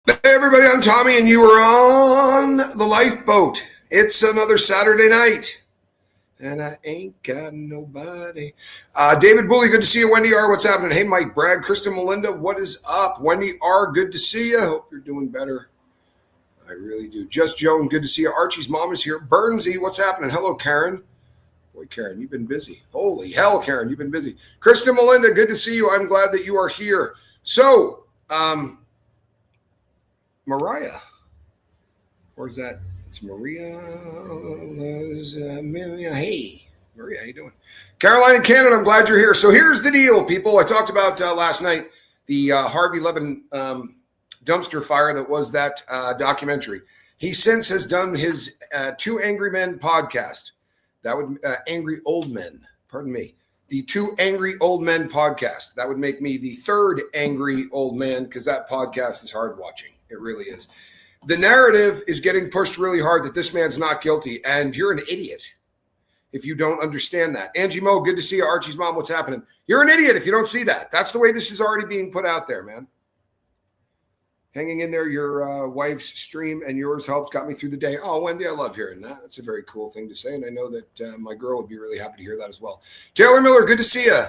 Hey everybody, I'm Tommy and you are on the lifeboat. It's another Saturday night and I ain't got nobody. David Bully, good to see you. Wendy R, what's happening? Hey Mike, Brad, Kristen, Melinda, what is up? Wendy R, good to see you. Hope you're doing better. I really do. Just Joan, good to see you. Archie's mom is here. Burnsy, what's happening? Hello, Karen. Boy, Karen, you've been busy. Holy hell, Karen, you've been busy. Kristen, Melinda, good to see you. I'm glad that you are here. So, Mariah. Where's that? It's Maria. Hey, Maria, how you doing? Carolina, Canada, I'm glad you're here. So here's the deal, people. I talked about last night the Harvey Levin dumpster fire that was that documentary. He since has done his Two Angry Men podcast. That would Angry Old Men, pardon me. The Two Angry Old Men podcast. That would make me the third angry old man because that podcast is hard watching. It really is. The narrative is getting pushed really hard that this man's not guilty, and you're an idiot if you don't understand that. Angie Mo, good to see you. Archie's mom, what's happening? You're an idiot if you don't see that. That's the way this is already being put out there, man. Hanging in there, your wife's stream and yours helps, got me through the day. Oh, Wendy, I love hearing that. That's a very cool thing to say, and I know that my girl would be really happy to hear that as well. Taylor Miller, good to see you.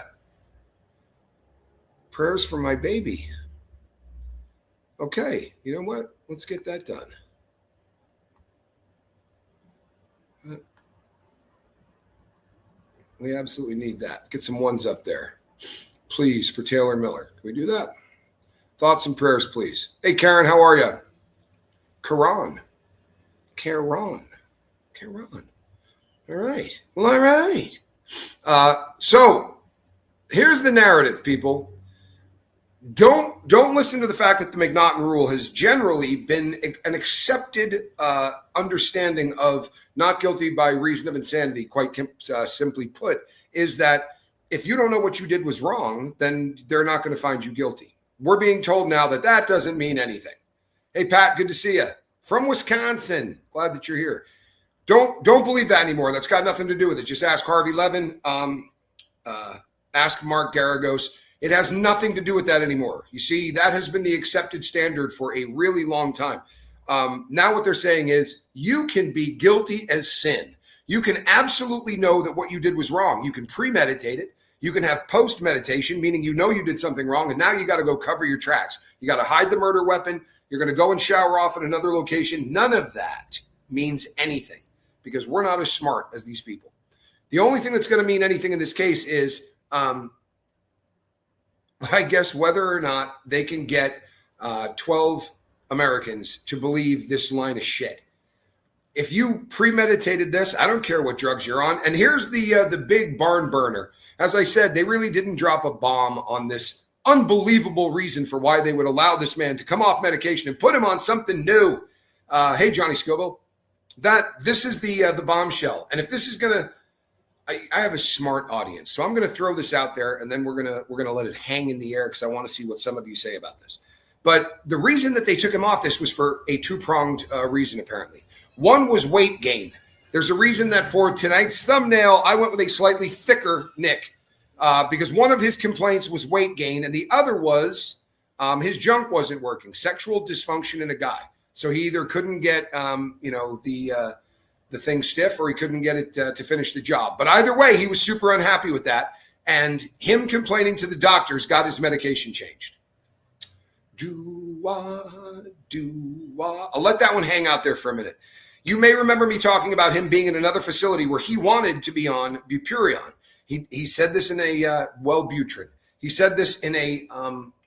Prayers for my baby. Okay, you know what? Let's get that done. We absolutely need that. Get some ones up there. Please, for Taylor Miller. Can we do that? Thoughts and prayers, please. Hey, Karen, how are you? Karen. All right. Well, all right. So here's the narrative, people. Don't listen to the fact that the McNaughton rule has generally been an accepted understanding of not guilty by reason of insanity. Quite simply put, is that if you don't know what you did was wrong, then they're not going to find you guilty. We're being told now that that doesn't mean anything. Hey, Pat, good to see you. From Wisconsin. Glad that you're here. Don't believe that anymore. That's got nothing to do with it. Just ask Harvey Levin. Ask Mark Garagos. It has nothing to do with that anymore. You see, that has been the accepted standard for a really long time. Now what they're saying is you can be guilty as sin. You can absolutely know that what you did was wrong. You can premeditate it. You can have post-meditation, meaning you know you did something wrong, and now you got to go cover your tracks. You got to hide the murder weapon. You're going to go and shower off at another location. None of that means anything because we're not as smart as these people. The only thing that's going to mean anything in this case is I guess whether or not they can get 12 Americans to believe this line of shit. If you premeditated this, I don't care what drugs you're on. And here's the big barn burner. As I said, they really didn't drop a bomb on this unbelievable reason for why they would allow this man to come off medication and put him on something new. Hey, Johnny Scobo, this is the bombshell. And if this is gonna, I have a smart audience, so I'm going to throw this out there, and then we're gonna let it hang in the air because I want to see what some of you say about this. But the reason that they took him off this was for a two-pronged reason, apparently. One was weight gain. There's a reason that for tonight's thumbnail, I went with a slightly thicker Nick because one of his complaints was weight gain, and the other was his junk wasn't working, sexual dysfunction in a guy. So he either couldn't get the thing stiff or he couldn't get it to finish the job. But either way, he was super unhappy with that. And him complaining to the doctors got his medication changed. I'll let that one hang out there for a minute. You may remember me talking about him being in another facility where he wanted to be on Bupurion. He said this in a Wellbutrin. He said this in a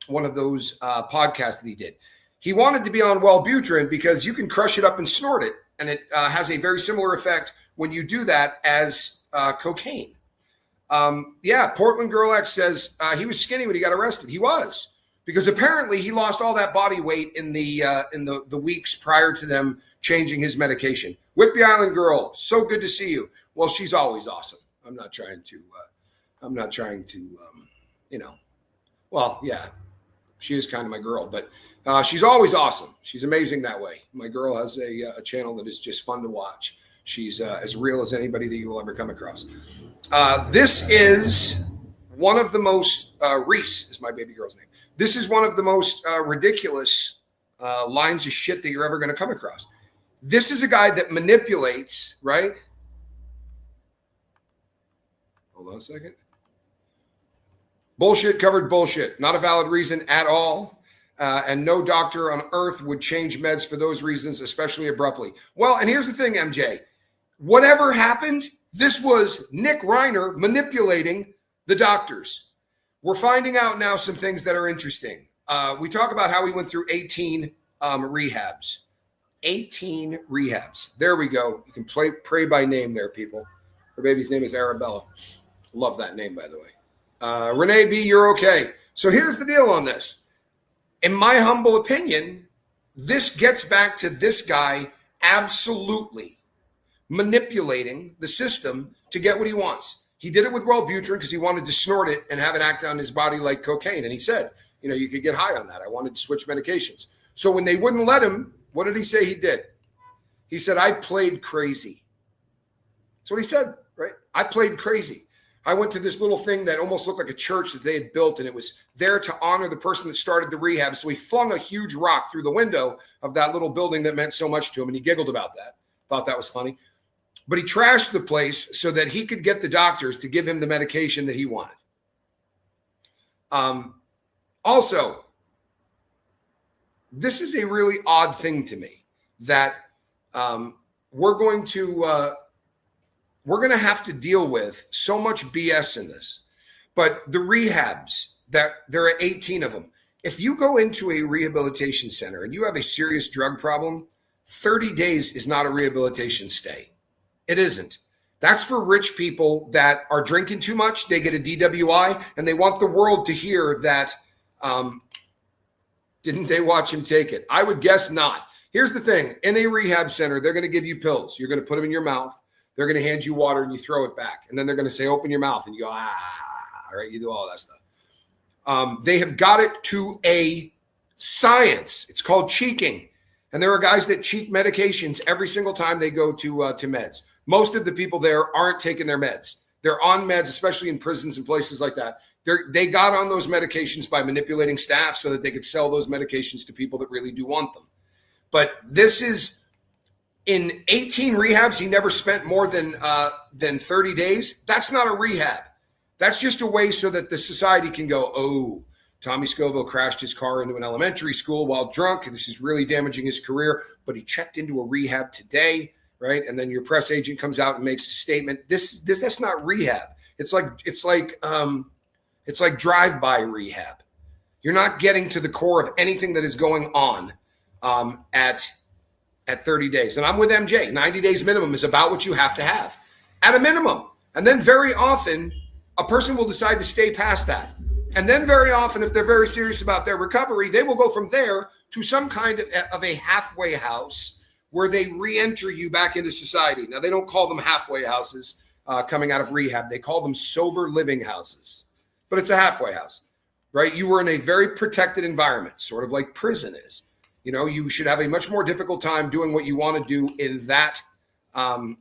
one of those podcasts that he did. He wanted to be on Wellbutrin because you can crush it up and snort it. And it has a very similar effect when you do that as cocaine. Portland Girl X says he was skinny when he got arrested. He was, because apparently he lost all that body weight in the weeks prior to them changing his medication. Whitby Island Girl, so good to see you. Well, she's always awesome. I'm not trying to, she is kind of my girl, but she's always awesome. She's amazing that way. My girl has a channel that is just fun to watch. She's as real as anybody that you will ever come across. This is one of the most, Reese is my baby girl's name. This is one of the most ridiculous lines of shit that you're ever going to come across. This is a guy that manipulates, right? Hold on a second. Bullshit covered bullshit. Not a valid reason at all. And no doctor on earth would change meds for those reasons, especially abruptly. Well, and here's the thing, MJ. Whatever happened, this was Nick Reiner manipulating the doctors. We're finding out now some things that are interesting. We talk about how he went through 18 rehabs. 18 rehabs. There we go. You can pray by name there, people. Her baby's name is Arabella. Love that name, by the way. Renee B., you're okay. So here's the deal on this. In my humble opinion, this gets back to this guy absolutely manipulating the system to get what he wants. He did it with Wellbutrin because he wanted to snort it and have it act on his body like cocaine. And he said, you could get high on that. I wanted to switch medications. So when they wouldn't let him, what did he say he did? He said, I played crazy. That's what he said, right? I played crazy. I went to this little thing that almost looked like a church that they had built, and it was there to honor the person that started the rehab. So he flung a huge rock through the window of that little building that meant so much to him, and he giggled about that. Thought that was funny. But he trashed the place so that he could get the doctors to give him the medication that he wanted. Also, this is a really odd thing to me that we're going to have to deal with so much BS in this. But the rehabs, that there are 18 of them. If you go into a rehabilitation center and you have a serious drug problem, 30 days is not a rehabilitation stay. It isn't. That's for rich people that are drinking too much. They get a DWI and they want the world to hear that, didn't they watch him take it? I would guess not. Here's the thing. In a rehab center, they're going to give you pills. You're going to put them in your mouth. They're going to hand you water and you throw it back. And then they're going to say, open your mouth. And you go, right? You do all that stuff. They have got it to a science. It's called cheeking. And there are guys that cheek medications every single time they go to meds. Most of the people there aren't taking their meds. They're on meds, especially in prisons and places like that. They got on those medications by manipulating staff so that they could sell those medications to people that really do want them. But this is, in 18 rehabs, he never spent more than 30 days. That's not a rehab. That's just a way so that the society can go, oh, Tommy Scoville crashed his car into an elementary school while drunk. This is really damaging his career, but he checked into a rehab today, right? And then your press agent comes out and makes a statement. That's not rehab. It's like drive-by rehab. You're not getting to the core of anything that is going on at 30 days. And I'm with MJ. 90 days minimum is about what you have to have at a minimum. And then very often a person will decide to stay past that. And then very often, if they're very serious about their recovery, they will go from there to some kind of a halfway house where they re-enter you back into society. Now, they don't call them halfway houses coming out of rehab. They call them sober living houses. But it's a halfway house, right? You were in a very protected environment, sort of like prison is. You should have a much more difficult time doing what you want to do in that, in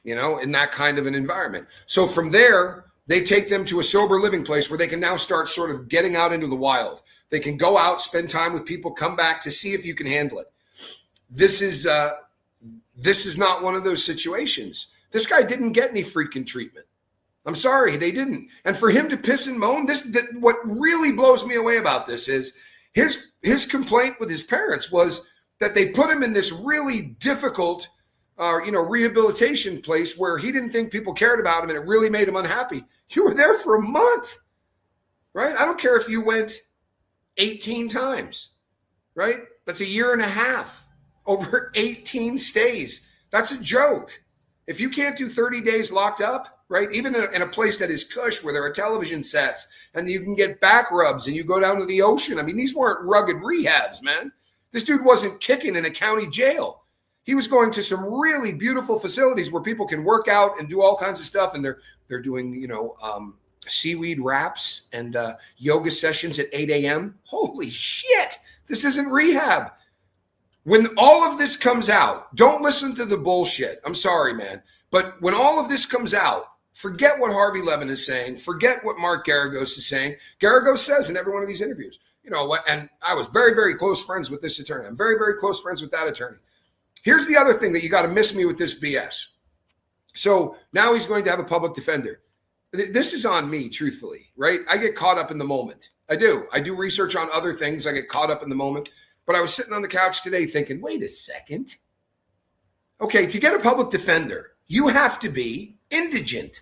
that kind of an environment. So from there, they take them to a sober living place where they can now start sort of getting out into the wild. They can go out, spend time with people, come back to see if you can handle it. This is not one of those situations. This guy didn't get any freaking treatment. I'm sorry, they didn't. And for him to piss and moan, what really blows me away about this is his complaint with his parents was that they put him in this really difficult rehabilitation place where he didn't think people cared about him and it really made him unhappy. You were there for a month, right? I don't care if you went 18 times, right? That's a year and a half over 18 stays. That's a joke. If you can't do 30 days locked up, right? Even in a place that is cush where there are television sets and you can get back rubs and you go down to the ocean. I mean, these weren't rugged rehabs, man. This dude wasn't kicking in a county jail. He was going to some really beautiful facilities where people can work out and do all kinds of stuff. And they're doing, seaweed wraps and yoga sessions at 8 a.m. Holy shit. This isn't rehab. When all of this comes out, don't listen to the bullshit. I'm sorry, man. But when all of this comes out, forget what Harvey Levin is saying. Forget what Mark Garagos is saying. Garagos says in every one of these interviews, and I was very, very close friends with this attorney. I'm very, very close friends with that attorney. Here's the other thing that you got to miss me with this BS. So now he's going to have a public defender. This is on me, truthfully, right? I get caught up in the moment. I do research on other things. I get caught up in the moment. But I was sitting on the couch today thinking, wait a second. Okay, to get a public defender, you have to be indigent.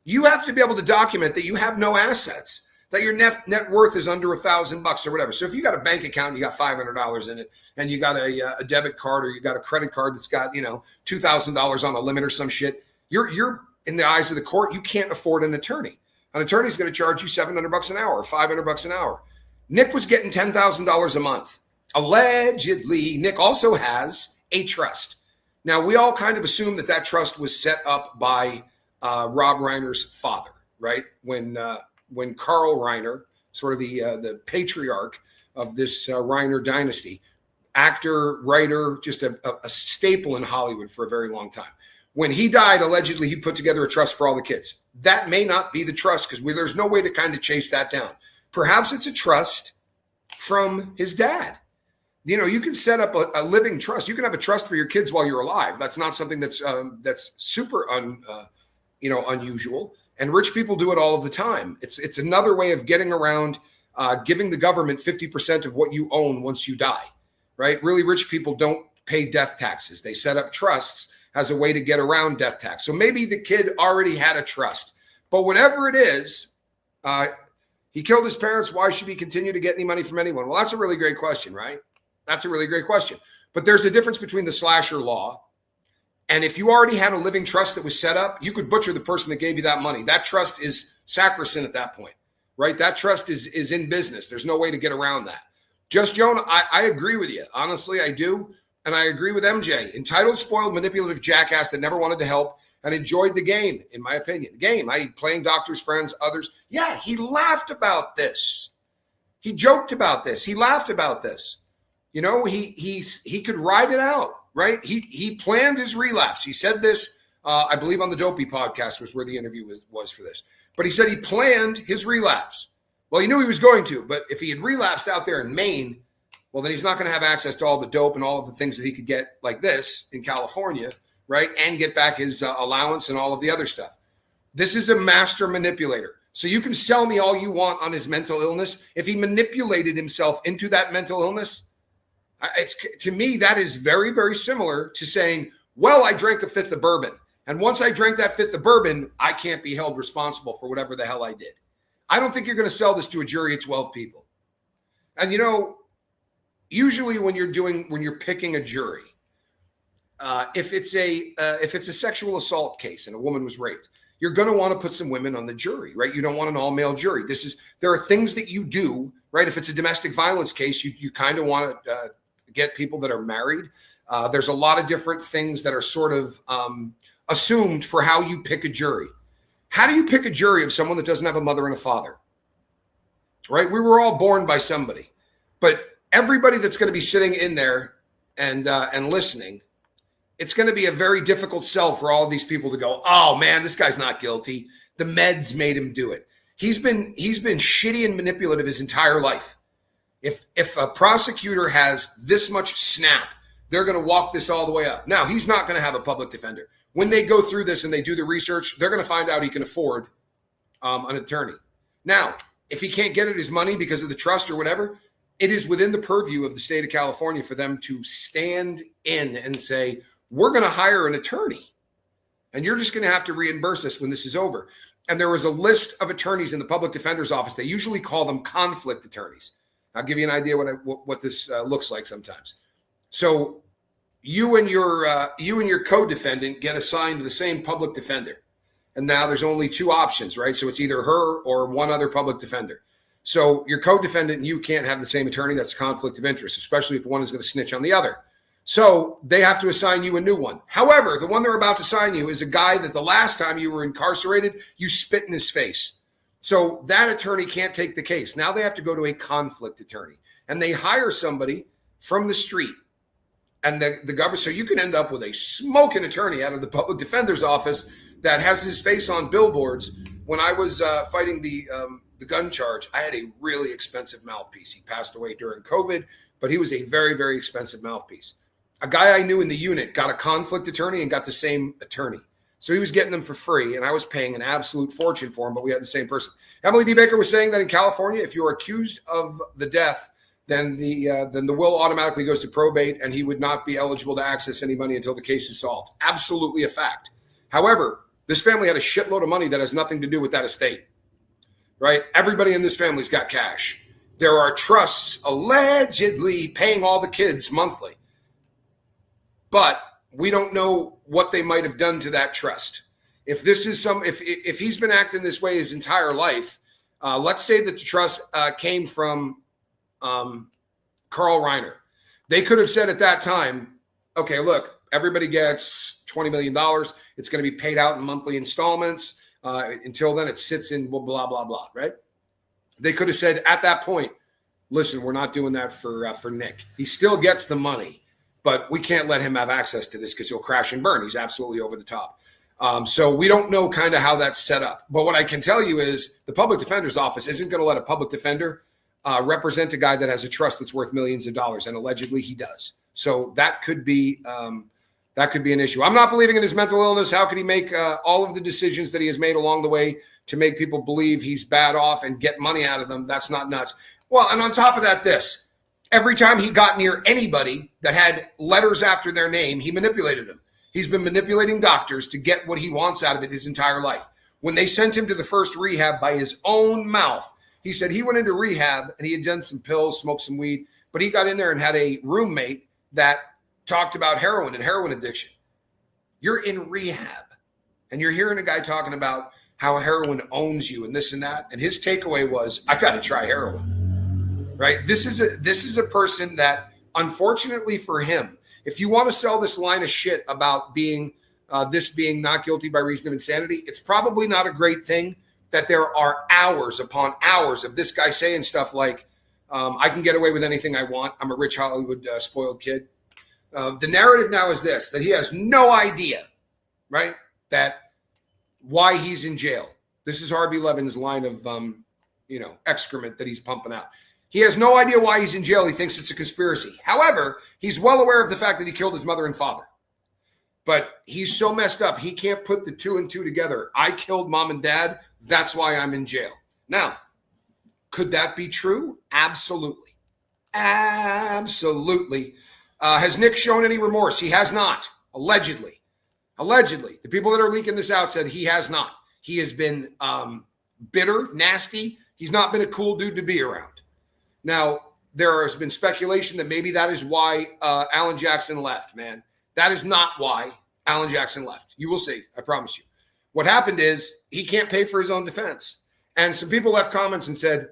You have to be able to document that you have no assets, that your net worth is under $1,000 or whatever. So if you got a bank account, you got $500 in it, and you got a debit card or you got a credit card that's got, $2,000 on a limit or some shit, you're in the eyes of the court, you can't afford an attorney. An attorney's going to charge you $700 an hour or $500 an hour. Nick was getting $10,000 a month. Allegedly, Nick also has a trust. Now, we all kind of assume that trust was set up by Rob Reiner's father, right? When Carl Reiner, sort of the patriarch of this Reiner dynasty, actor, writer, just a staple in Hollywood for a very long time. When he died, allegedly, he put together a trust for all the kids. That may not be the trust because there's no way to kind of chase that down. Perhaps it's a trust from his dad. You can set up a living trust. You can have a trust for your kids while you're alive. That's not something that's super unusual. And rich people do it all of the time. It's another way of getting around giving the government 50% of what you own once you die, right? Really rich people don't pay death taxes. They set up trusts as a way to get around death tax. So maybe the kid already had a trust. But whatever it is, he killed his parents. Why should he continue to get any money from anyone? Well, that's a really great question, right? That's a really great question. But there's a difference between the slasher law. And if you already had a living trust that was set up, you could butcher the person that gave you that money. That trust is sacrosanct at that point, right? That trust is in business. There's no way to get around that. Just Joan, I agree with you. Honestly, I do. And I agree with MJ. Entitled, spoiled, manipulative jackass that never wanted to help and enjoyed the game, in my opinion. The game, playing doctors, friends, others. Yeah, he laughed about this. He joked about this. He laughed about this. He could ride it out, right? He planned his relapse. He said this, I believe on the Dopey podcast was where the interview was for this. But he said he planned his relapse. Well, he knew he was going to, but if he had relapsed out there in Maine, well, then he's not going to have access to all the dope and all of the things that he could get like this in California, right? And get back his allowance and all of the other stuff. This is a master manipulator. So you can sell me all you want on his mental illness. If he manipulated himself into that mental illness, to me, that is very, very similar to saying, well, I drank a fifth of bourbon. And once I drank that fifth of bourbon, I can't be held responsible for whatever the hell I did. I don't think you're going to sell this to a jury of 12 people. And, usually when you're picking a jury, if it's a sexual assault case and a woman was raped, you're going to want to put some women on the jury, right? You don't want an all-male jury. There are things that you do, right? If it's a domestic violence case, you kind of want to get people that are married. There's a lot of different things that are sort of assumed for how you pick a jury. How do you pick a jury of someone that doesn't have a mother and a father? Right? We were all born by somebody, but everybody that's going to be sitting in there and listening, it's going to be a very difficult sell for all these people to go, oh man, this guy's not guilty. The meds made him do it. He's been shitty and manipulative his entire life. If a prosecutor has this much snap, they're going to walk this all the way up. Now, he's not going to have a public defender. When they go through this and they do the research, they're going to find out he can afford an attorney. Now, if he can't get it his money because of the trust or whatever, it is within the purview of the state of California for them to stand in and say, we're going to hire an attorney and you're just going to have to reimburse us when this is over. And there was a list of attorneys in the public defender's office. They usually call them conflict attorneys. I'll give you an idea what this looks like sometimes. So you and your co-defendant get assigned to the same public defender. And now there's only two options, right? So it's either her or one other public defender. So your co-defendant and you can't have the same attorney. That's a conflict of interest, especially if one is going to snitch on the other. So they have to assign you a new one. However, the one they're about to assign you is a guy that the last time you were incarcerated, you spit in his face. So that attorney can't take the case. Now they have to go to a conflict attorney. And they hire somebody from the street. And the government, so you can end up with a smoking attorney out of the public defender's office that has his face on billboards. When I was fighting the the gun charge, I had a really expensive mouthpiece. He passed away during COVID, but he was a very, very expensive mouthpiece. A guy I knew in the unit got a conflict attorney and got the same attorney. So he was getting them for free, and I was paying an absolute fortune for him, but we had the same person. Emily D. Baker was saying that in California, if you are accused of the death, then the will automatically goes to probate, and he would not be eligible to access any money until the case is solved. Absolutely a fact. However, this family had a shitload of money that has nothing to do with that estate, right? Everybody in this family's got cash. There are trusts allegedly paying all the kids monthly, but we don't know what they might have done to that trust. If this is if he's been acting this way his entire life, let's say that the trust came from Carl Reiner. They could have said at that time, okay, look, everybody gets $20 million. It's going to be paid out in monthly installments. Until then, it sits in blah, blah, blah, right? They could have said at that point, listen, we're not doing that for Nick. He still gets the money, but we can't let him have access to this because he'll crash and burn. He's absolutely over the top. So we don't know kind of how that's set up. But what I can tell you is the public defender's office isn't going to let a public defender represent a guy that has a trust that's worth millions of dollars, and allegedly he does. So that could be an issue. I'm not believing in his mental illness. How could he make all of the decisions that he has made along the way to make people believe he's bad off and get money out of them? That's not nuts. Well, and on top of that, this. Every time he got near anybody that had letters after their name, he manipulated them. He's been manipulating doctors to get what he wants out of it his entire life. When they sent him to the first rehab by his own mouth, he said he went into rehab and he had done some pills, smoked some weed, but he got in there and had a roommate that talked about heroin and heroin addiction. You're in rehab and you're hearing a guy talking about how heroin owns you and this and that. And his takeaway was, I got to try heroin, right? This is a person that, unfortunately for him, if you want to sell this line of shit about being not guilty by reason of insanity, it's probably not a great thing that there are hours upon hours of this guy saying stuff like, I can get away with anything I want. I'm a rich Hollywood spoiled kid. The narrative now is this, that he has no idea, right, that why he's in jail. This is Harvey Levin's line of, excrement that he's pumping out. He has no idea why he's in jail. He thinks it's a conspiracy. However, he's well aware of the fact that he killed his mother and father. But he's so messed up, he can't put the two and two together. I killed mom and dad. That's why I'm in jail. Now, could that be true? Absolutely. Absolutely. Has Nick shown any remorse? He has not. Allegedly. The people that are leaking this out said he has not. He has been bitter, nasty. He's not been a cool dude to be around. Now, there has been speculation that maybe that is why Alan Jackson left, man. That is not why Alan Jackson left. You will see. I promise you. What happened is he can't pay for his own defense. And some people left comments and said,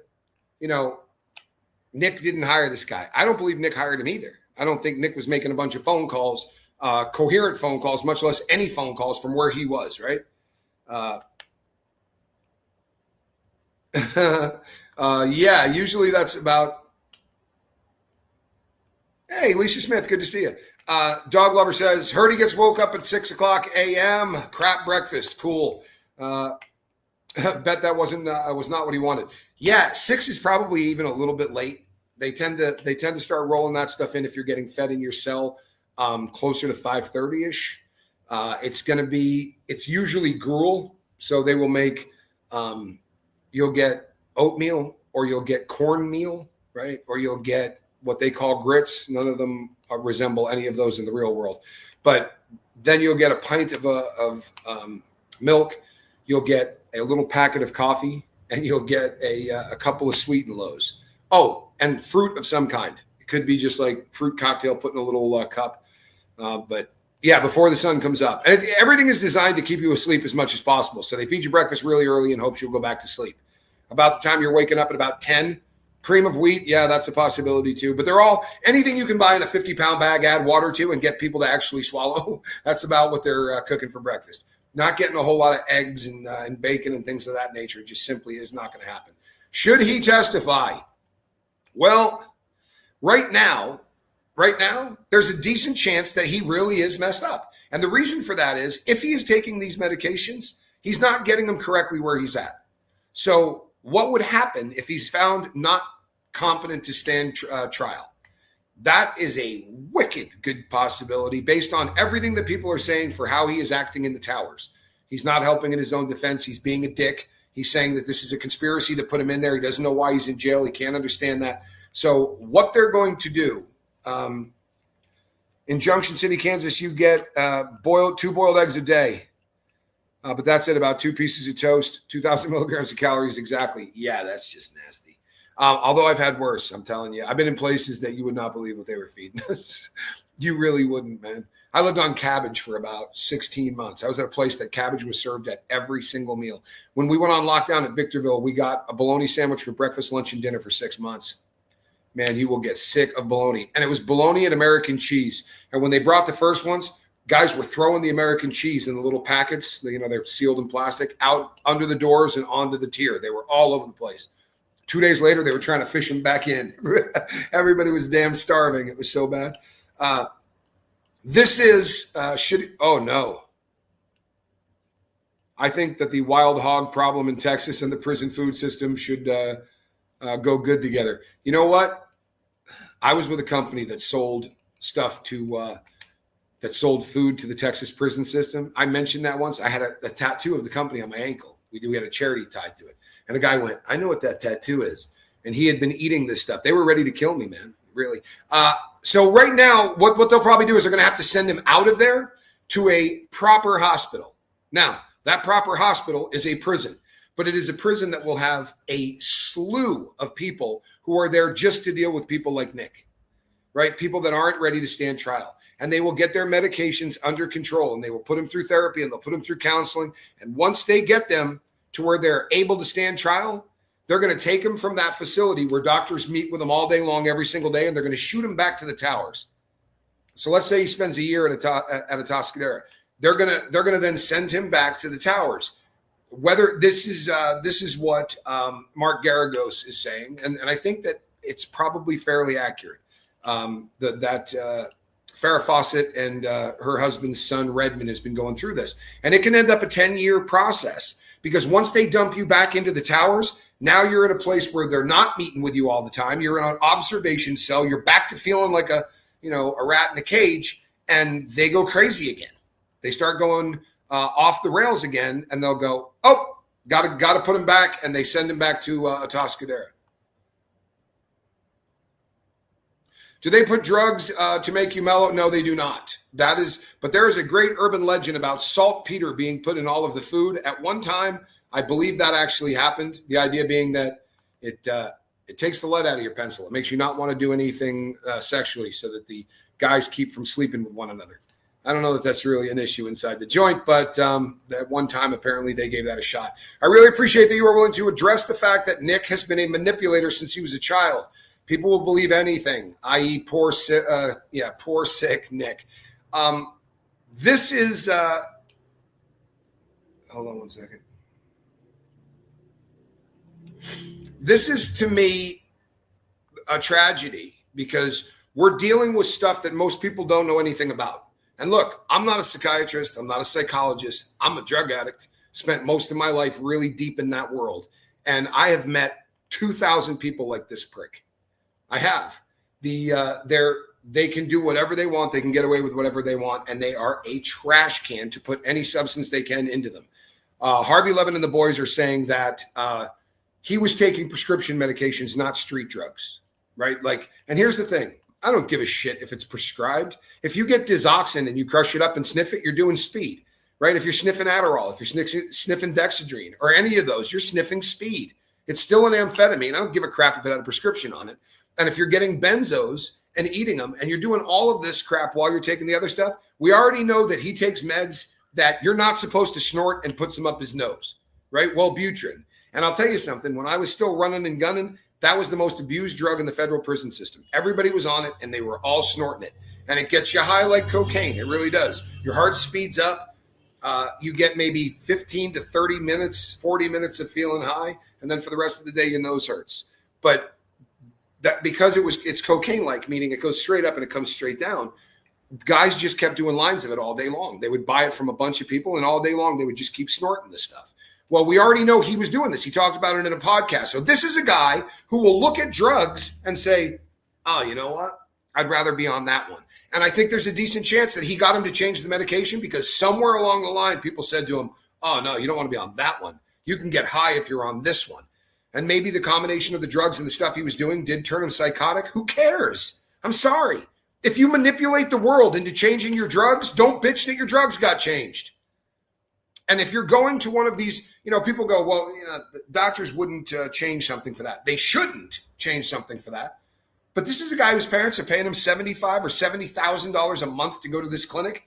Nick didn't hire this guy. I don't believe Nick hired him either. I don't think Nick was making a bunch of phone calls, coherent phone calls, much less any phone calls from where he was, right? Yeah, usually that's about. Hey, Lisa Smith, good to see you. Dog Lover says, heard he gets woke up at 6 o'clock a.m. Crap breakfast. Cool. Bet that was not what he wanted. Yeah, 6 is probably even a little bit late. They tend to start rolling that stuff in if you're getting fed in your cell closer to 5:30-ish. It's usually gruel. So they will make, you'll get oatmeal or you'll get cornmeal, right? Or you'll get what they call grits. None of them resemble any of those in the real world. But then you'll get a pint of milk. You'll get a little packet of coffee, and you'll get a couple of sweet and lows. Oh, and fruit of some kind. It could be just like fruit cocktail put in a little cup. But yeah, before the sun comes up. And everything is designed to keep you asleep as much as possible. So they feed you breakfast really early in hopes you'll go back to sleep. About the time you're waking up at about 10, cream of wheat, yeah, that's a possibility too. But they're all, anything you can buy in a 50-pound bag, add water to, and get people to actually swallow, that's about what they're cooking for breakfast. Not getting a whole lot of eggs and bacon and things of that nature. It just simply is not going to happen. Should he testify? Well, right now, there's a decent chance that he really is messed up. And the reason for that is if he is taking these medications, he's not getting them correctly where he's at. So what would happen if he's found not competent to stand trial? That is a wicked good possibility based on everything that people are saying for how he is acting in the towers. He's not helping in his own defense. He's being a dick. He's saying that this is a conspiracy that put him in there. He doesn't know why he's in jail. He can't understand that. So what they're going to do, in Junction City, Kansas, you get two boiled eggs a day. But that's it, about 2 pieces of toast, 2,000 milligrams of calories exactly. Yeah, that's just nasty. Although I've had worse, I'm telling you. I've been in places that you would not believe what they were feeding us. You really wouldn't, man. I lived on cabbage for about 16 months. I was at a place that cabbage was served at every single meal. When we went on lockdown at Victorville, we got a bologna sandwich for breakfast, lunch, and dinner for 6 months. Man, you will get sick of bologna. And it was bologna and American cheese. And when they brought the first ones, guys were throwing the American cheese in the little packets, they're sealed in plastic, out under the doors and onto the tier. They were all over the place. 2 days later, they were trying to fish them back in. Everybody was damn starving. It was so bad. This is oh no. I think that the wild hog problem in Texas and the prison food system should go good together. You know what? I was with a company that sold stuff to that sold food to the Texas prison system. I mentioned that once. I had a tattoo of the company on my ankle. We had a charity tied to it. And the guy went, I know what that tattoo is. And he had been eating this stuff. They were ready to kill me, man. Really. So right now, what they'll probably do is they're going to have to send him out of there to a proper hospital. Now, that proper hospital is a prison, but it is a prison that will have a slew of people who are there just to deal with people like Nick, right? People that aren't ready to stand trial. And they will get their medications under control, and they will put them through therapy, and they'll put them through counseling. And once they get them to where they're able to stand trial, they're going to take them from that facility where doctors meet with them all day long, every single day, and they're going to shoot them back to the towers. So let's say he spends a year at a Toscadera. They're going to then send him back to the towers. Whether this is what Mark Garagos is saying, and I think that it's probably fairly accurate. Farrah Fawcett and her husband's son Redmond has been going through this, and it can end up a 10-year process. Because once they dump you back into the towers, now you're in a place where they're not meeting with you all the time. You're in an observation cell. You're back to feeling like a rat in a cage, and they go crazy again. They start going off the rails again, and they'll go, oh, got to put him back, and they send him back to a Toscadera. Do they put drugs to make you mellow? No, they do not. But there is a great urban legend about saltpeter being put in all of the food. At one time, I believe that actually happened. The idea being that it takes the lead out of your pencil. It makes you not want to do anything sexually, so that the guys keep from sleeping with one another. I don't know that that's really an issue inside the joint, but at one time, apparently, they gave that a shot. I really appreciate that you are willing to address the fact that Nick has been a manipulator since he was a child. People will believe anything, i.e. poor sick Nick. This is, hold on one second. This is, to me, a tragedy because we're dealing with stuff that most people don't know anything about. And look, I'm not a psychiatrist. I'm not a psychologist. I'm a drug addict. Spent most of my life really deep in that world. And I have met 2,000 people like this prick. I have. They can do whatever they want. They can get away with whatever they want. And they are a trash can to put any substance they can into them. Harvey Levin and the boys are saying that he was taking prescription medications, not street drugs, right? And here's the thing. I don't give a shit if it's prescribed. If you get Dizoxin and you crush it up and sniff it, you're doing speed, right? If you're sniffing Adderall, if you're sniffing Dexedrine or any of those, you're sniffing speed. It's still an amphetamine. I don't give a crap if it had a prescription on it. And if you're getting benzos and eating them and you're doing all of this crap while you're taking the other stuff, we already know that he takes meds that you're not supposed to snort and puts them up his nose, right? Wellbutrin. And I'll tell you something, when I was still running and gunning, that was the most abused drug in the federal prison system. Everybody was on it and they were all snorting it. And it gets you high like cocaine. It really does. Your heart speeds up. You get maybe 15 to 30 minutes, 40 minutes of feeling high. And then for the rest of the day, your nose hurts. But that because it's cocaine-like, meaning it goes straight up and it comes straight down, guys just kept doing lines of it all day long. They would buy it from a bunch of people, and all day long they would just keep snorting this stuff. Well, we already know he was doing this. He talked about it in a podcast. So this is a guy who will look at drugs and say, oh, you know what? I'd rather be on that one. And I think there's a decent chance that he got him to change the medication because somewhere along the line, people said to him, oh, no, you don't want to be on that one. You can get high if you're on this one. And maybe the combination of the drugs and the stuff he was doing did turn him psychotic. Who cares? I'm sorry. If you manipulate the world into changing your drugs, don't bitch that your drugs got changed. And if you're going to one of these, people go, well, doctors wouldn't change something for that. They shouldn't change something for that. But this is a guy whose parents are paying him $75,000 or $70,000 a month to go to this clinic.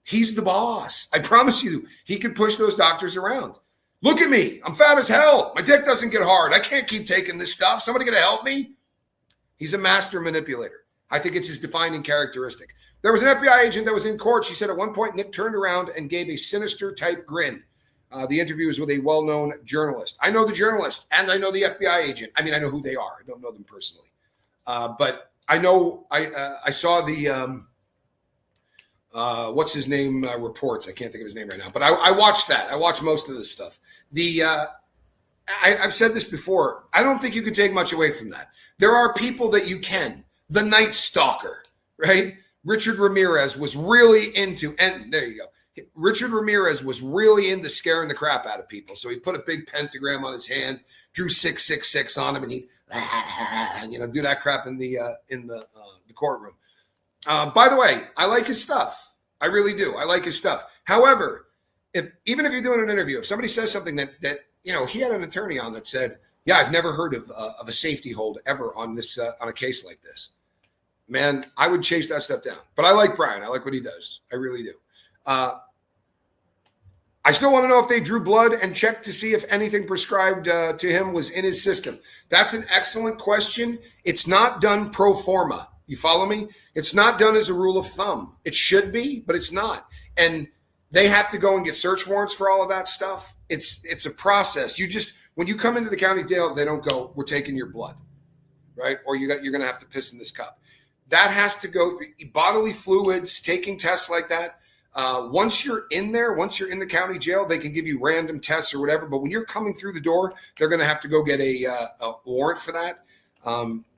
He's the boss. I promise you, he could push those doctors around. Look at me. I'm fat as hell. My dick doesn't get hard. I can't keep taking this stuff. Somebody going to help me? He's a master manipulator. I think it's his defining characteristic. There was an FBI agent that was in court. She said at one point, Nick turned around and gave a sinister type grin. The interview was with a well-known journalist. I know the journalist and I know the FBI agent. I mean, I know who they are. I don't know them personally. But I know I saw the, what's his name reports. I can't think of his name right now, but I watched that. I watched most of this stuff. I've said this before. I don't think you can take much away from that. There are people that you can. The Night Stalker, right? Richard Ramirez was really into, and there you go. Richard Ramirez was really into scaring the crap out of people. So he put a big pentagram on his hand, drew 666 on him, and he'd, do that crap in the courtroom. By the way, I like his stuff. I really do. I like his stuff. However, even if you're doing an interview, if somebody says something that he had an attorney on that said, yeah, I've never heard of a safety hold ever on this on a case like this. Man, I would chase that stuff down. But I like Brian. I like what he does. I really do. I still want to know if they drew blood and checked to see if anything prescribed to him was in his system. That's an excellent question. It's not done pro forma. You follow me? It's not done as a rule of thumb. It should be, but it's not. And they have to go and get search warrants for all of that stuff. It's a process. When you come into the county jail, they don't go, we're taking your blood, right? Or you're going to have to piss in this cup. That has to go bodily fluids, taking tests like that. Once you're in there, once you're in the county jail, they can give you random tests or whatever. But when you're coming through the door, they're going to have to go get a warrant for that.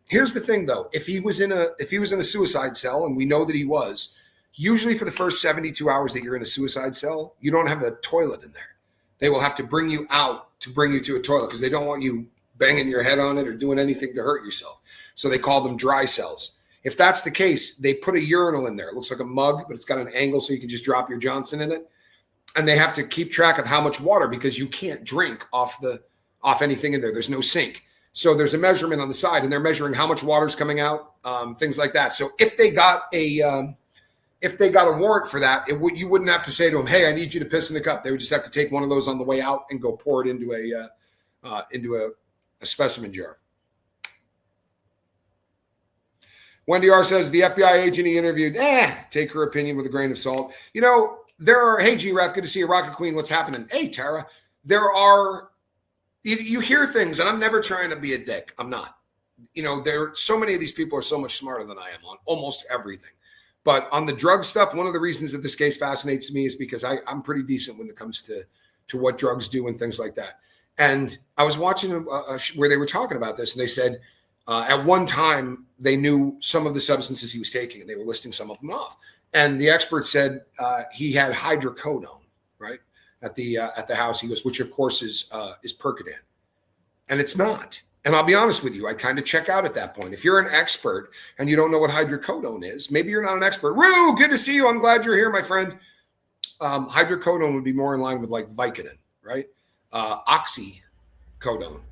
Here's the thing, though. If he was in a suicide cell, and we know that he was, usually for the first 72 hours that you're in a suicide cell, you don't have a toilet in there. They will have to bring you out to bring you to a toilet because they don't want you banging your head on it or doing anything to hurt yourself. So they call them dry cells. If that's the case, they put a urinal in there. It looks like a mug, but it's got an angle so you can just drop your Johnson in it. And they have to keep track of how much water because you can't drink off anything in there. There's no sink. So there's a measurement on the side, and they're measuring how much water's coming out, things like that. So if they got a warrant for that, you wouldn't have to say to them, "Hey, I need you to piss in the cup." They would just have to take one of those on the way out and go pour it into a specimen jar. Wendy R says the FBI agent he interviewed, take her opinion with a grain of salt. Hey, G-Rath, good to see you. Rocket Queen, what's happening? Hey, Tara, you hear things, and I'm never trying to be a dick. I'm not. So many of these people are so much smarter than I am on almost everything. But on the drug stuff, one of the reasons that this case fascinates me is because I'm pretty decent when it comes to what drugs do and things like that. And I was watching where they were talking about this, and they said at one time they knew some of the substances he was taking, and they were listing some of them off. And the expert said he had hydrocodone, right, at the house. He goes, which of course is Percodan, and it's not. And I'll be honest with you, I kind of check out at that point. If you're an expert and you don't know what hydrocodone is, maybe you're not an expert. Rue, good to see you. I'm glad you're here, my friend. Hydrocodone would be more in line with like Vicodin, right? Oxycodone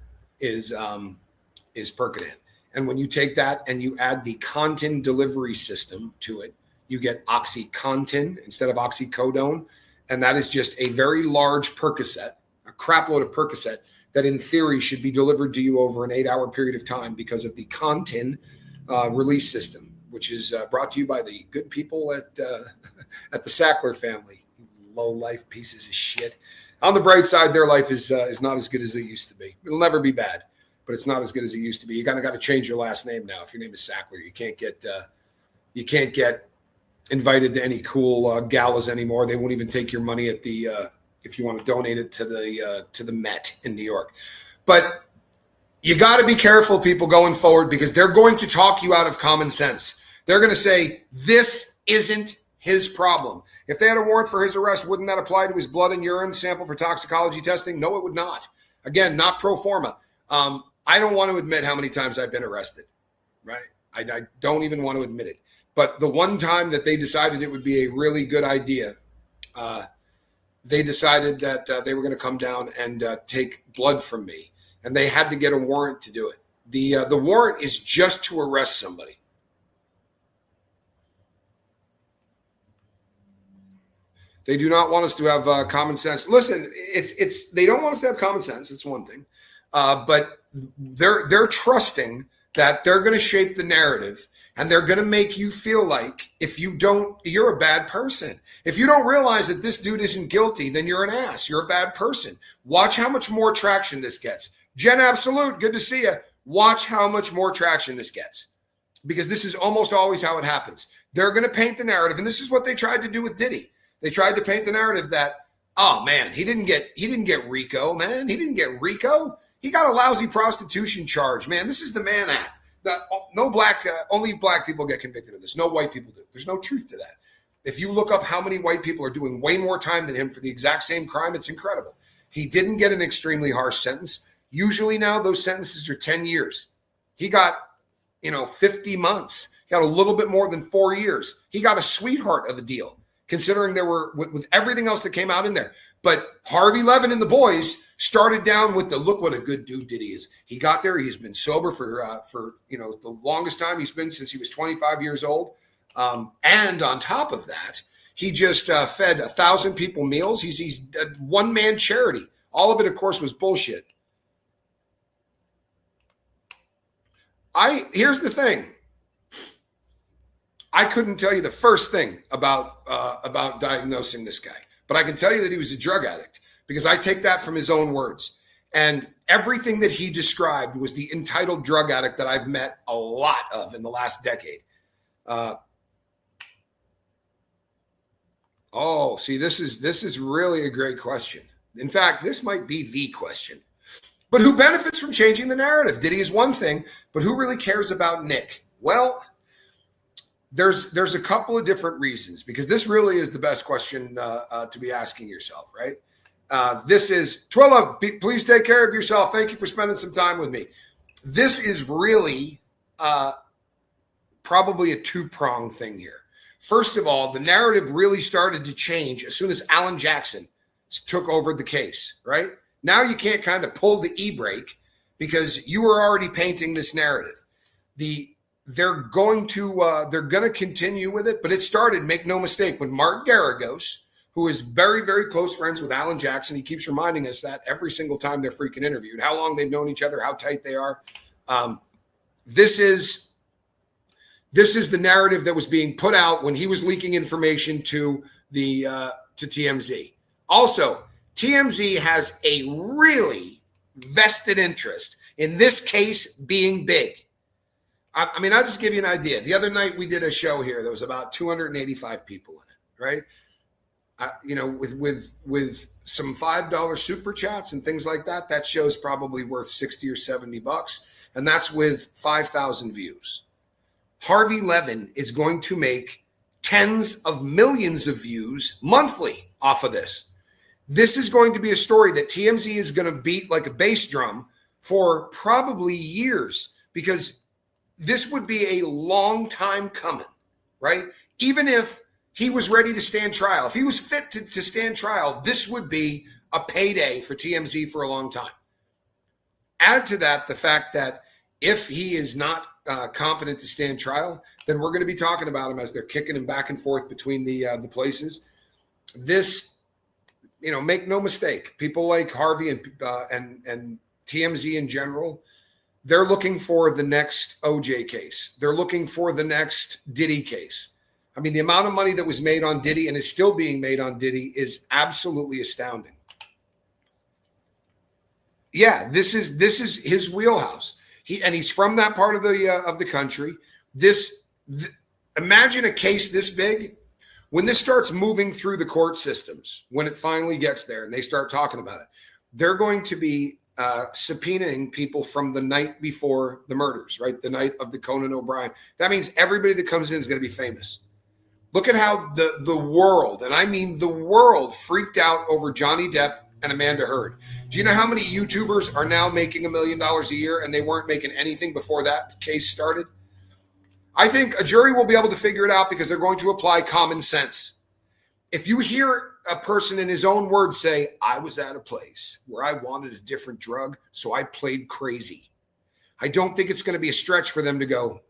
is Percodan. And when you take that and you add the Contin delivery system to it, you get OxyContin instead of oxycodone. And that is just a very large Percocet, a crap load of Percocet that in theory should be delivered to you over an 8-hour period of time because of the Contin release system, which is brought to you by the good people at the Sackler family. Low life pieces of shit. On the bright side, their life is not as good as it used to be. It'll never be bad, but it's not as good as it used to be. You kind of got to change your last name now. If your name is Sackler, you can't get invited to any cool galas anymore. They won't even take your money at the if you want to donate it to the Met in New York. But you got to be careful, people, going forward, because they're going to talk you out of common sense. They're going to say, this isn't his problem. If they had a warrant for his arrest, wouldn't that apply to his blood and urine sample for toxicology testing? No, it would not. Again, not pro forma. I don't want to admit how many times I've been arrested, right? I don't even want to admit it. But the one time that they decided it would be a really good idea, they decided that they were going to come down and take blood from me. And they had to get a warrant to do it. The warrant is just to arrest somebody. They do not want us to have common sense. Listen, it's they don't want us to have common sense. It's one thing, but they're trusting that they're going to shape the narrative, and they're going to make you feel like if you don't, you're a bad person. If you don't realize that this dude isn't guilty, then you're an ass. You're a bad person. Watch how much more traction this gets. Jen Absolute, good to see you. Watch how much more traction this gets, because this is almost always how it happens. They're going to paint the narrative, and this is what they tried to do with Diddy. They tried to paint the narrative that, oh man, he didn't get RICO, man. He didn't get RICO. He got a lousy prostitution charge, man. This is the Mann Act. Only black people get convicted of this. No white people do. There's no truth to that. If you look up how many white people are doing way more time than him for the exact same crime, it's incredible. He didn't get an extremely harsh sentence. Usually now those sentences are 10 years. He got, 50 months. He got a little bit more than 4 years. He got a sweetheart of a deal, considering there were with everything else that came out in there. But Harvey Levin and the boys started down with the look what a good dude Diddy is. He got there. He's been sober for the longest time he's been since he was 25 years old. And on top of that, he just fed 1,000 people meals. He's a one-man charity. All of it, of course, was bullshit. Here's the thing. I couldn't tell you the first thing about diagnosing this guy, but I can tell you that he was a drug addict, because I take that from his own words. And everything that he described was the entitled drug addict that I've met a lot of in the last decade. This is really a great question. In fact, this might be the question. But who benefits from changing the narrative? Diddy is one thing, but who really cares about Nick? Well, there's a couple of different reasons, because this really is the best question to be asking yourself, right? This is, Twilla, please take care of yourself. Thank you for spending some time with me. This is really probably a two-pronged thing here. First of all, the narrative really started to change as soon as Alan Jackson took over the case, right? Now you can't kind of pull the e-brake, because you were already painting this narrative. They're going to continue with it, but it started, make no mistake, when Mark Garagos, who is very, very close friends with Alan Jackson, he keeps reminding us that every single time they're freaking interviewed, how long they've known each other, how tight they are. This is the narrative that was being put out when he was leaking information to TMZ. Also, TMZ has a really vested interest in this case being big. I mean, I'll just give you an idea. The other night we did a show here. There was about 285 people in it, right? With some $5 super chats and things like that, that show's probably worth $60 or $70, and that's with 5,000 views. Harvey Levin is going to make tens of millions of views monthly off of this. This is going to be a story that TMZ is going to beat like a bass drum for probably years, because this would be a long time coming, right? Even if he was ready to stand trial, if he was fit to stand trial, this would be a payday for TMZ for a long time. Add to that the fact that if he is not competent to stand trial, then we're going to be talking about him as they're kicking him back and forth between the places. This, make no mistake, people like Harvey and TMZ in general, they're looking for the next OJ case. They're looking for the next Diddy case. I mean, the amount of money that was made on Diddy and is still being made on Diddy is absolutely astounding. Yeah, this is his wheelhouse. He's from that part of the country. Imagine a case this big When this starts moving through the court systems, when it finally gets there and they start talking about it, they're going to be subpoenaing people from the night before the murders, right? The night of the Conan O'Brien. That means everybody that comes in is going to be famous. Look at how the world, and I mean the world, freaked out over Johnny Depp and Amanda Heard. Do you know how many YouTubers are now making $1 million a year and they weren't making anything before that case started? I think a jury will be able to figure it out because they're going to apply common sense. If you hear a person in his own words say, I was at a place where I wanted a different drug, so I played crazy, I don't think it's going to be a stretch for them to go,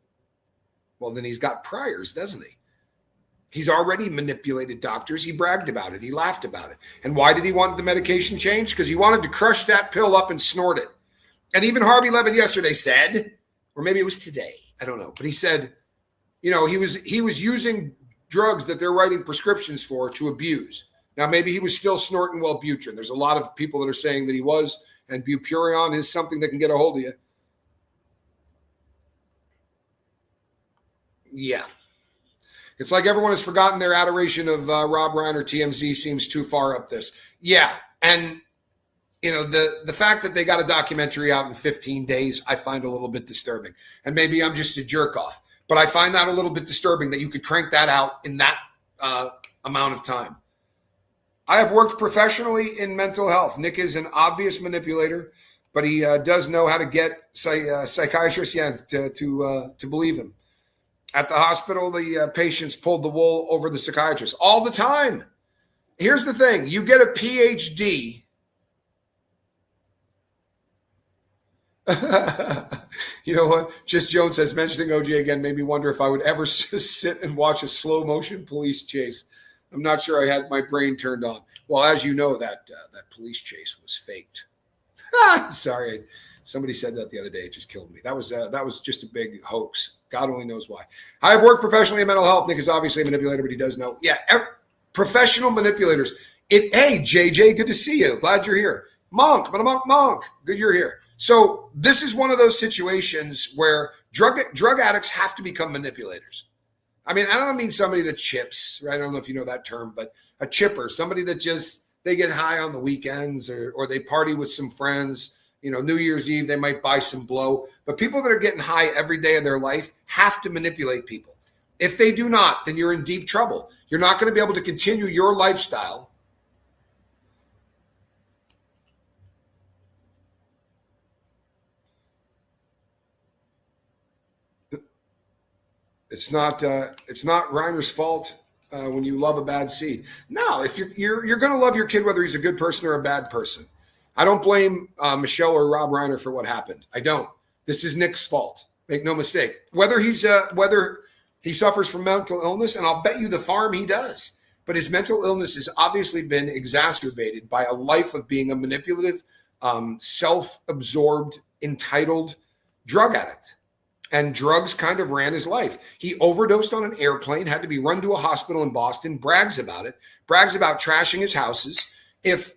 well, then he's got priors, doesn't he? He's already manipulated doctors. He bragged about it. He laughed about it. And why did he want the medication changed? Because he wanted to crush that pill up and snort it. And even Harvey Levin yesterday said, or maybe it was today, I don't know, but he said, he was using drugs that they're writing prescriptions for to abuse. Now, maybe he was still snorting Wellbutrin. There's a lot of people that are saying that he was, and Bupurion is something that can get a hold of you. Yeah. It's like everyone has forgotten their adoration of Rob Reiner. TMZ seems too far up this. Yeah. And, the fact that they got a documentary out in 15 days, I find a little bit disturbing. And maybe I'm just a jerk off, but I find that a little bit disturbing that you could crank that out in that amount of time. I have worked professionally in mental health. Nick is an obvious manipulator, but he does know how to get psychiatrists to believe him. At the hospital, the patients pulled the wool over the psychiatrist all the time. Here's the thing. You get a PhD. You know what? Just Jones says, mentioning OJ again made me wonder if I would ever sit and watch a slow motion police chase. I'm not sure I had my brain turned on. Well, as you know, that police chase was faked. Sorry. Somebody said that the other day. It just killed me. That was just a big hoax. God only knows why. I have worked professionally in mental health. Nick is obviously a manipulator, but he does know. Yeah, professional manipulators. Hey, JJ, good to see you. Glad you're here. Monk, good you're here. So this is one of those situations where drug addicts have to become manipulators. I mean, I don't mean somebody that chips, right? I don't know if you know that term, but a chipper, somebody that just, they get high on the weekends or they party with some friends. New Year's Eve, they might buy some blow. But people that are getting high every day of their life have to manipulate people. If they do not, then you're in deep trouble. You're not going to be able to continue your lifestyle. It's not Reiner's fault when you love a bad seed. No, if you're going to love your kid, whether he's a good person or a bad person. I don't blame Michelle or Rob Reiner for what happened. I don't. This is Nick's fault. Make no mistake. Whether he suffers from mental illness, and I'll bet you the farm he does, but his mental illness has obviously been exacerbated by a life of being a manipulative, self-absorbed, entitled drug addict. And drugs kind of ran his life. He overdosed on an airplane, had to be run to a hospital in Boston, brags about it, brags about trashing his houses. If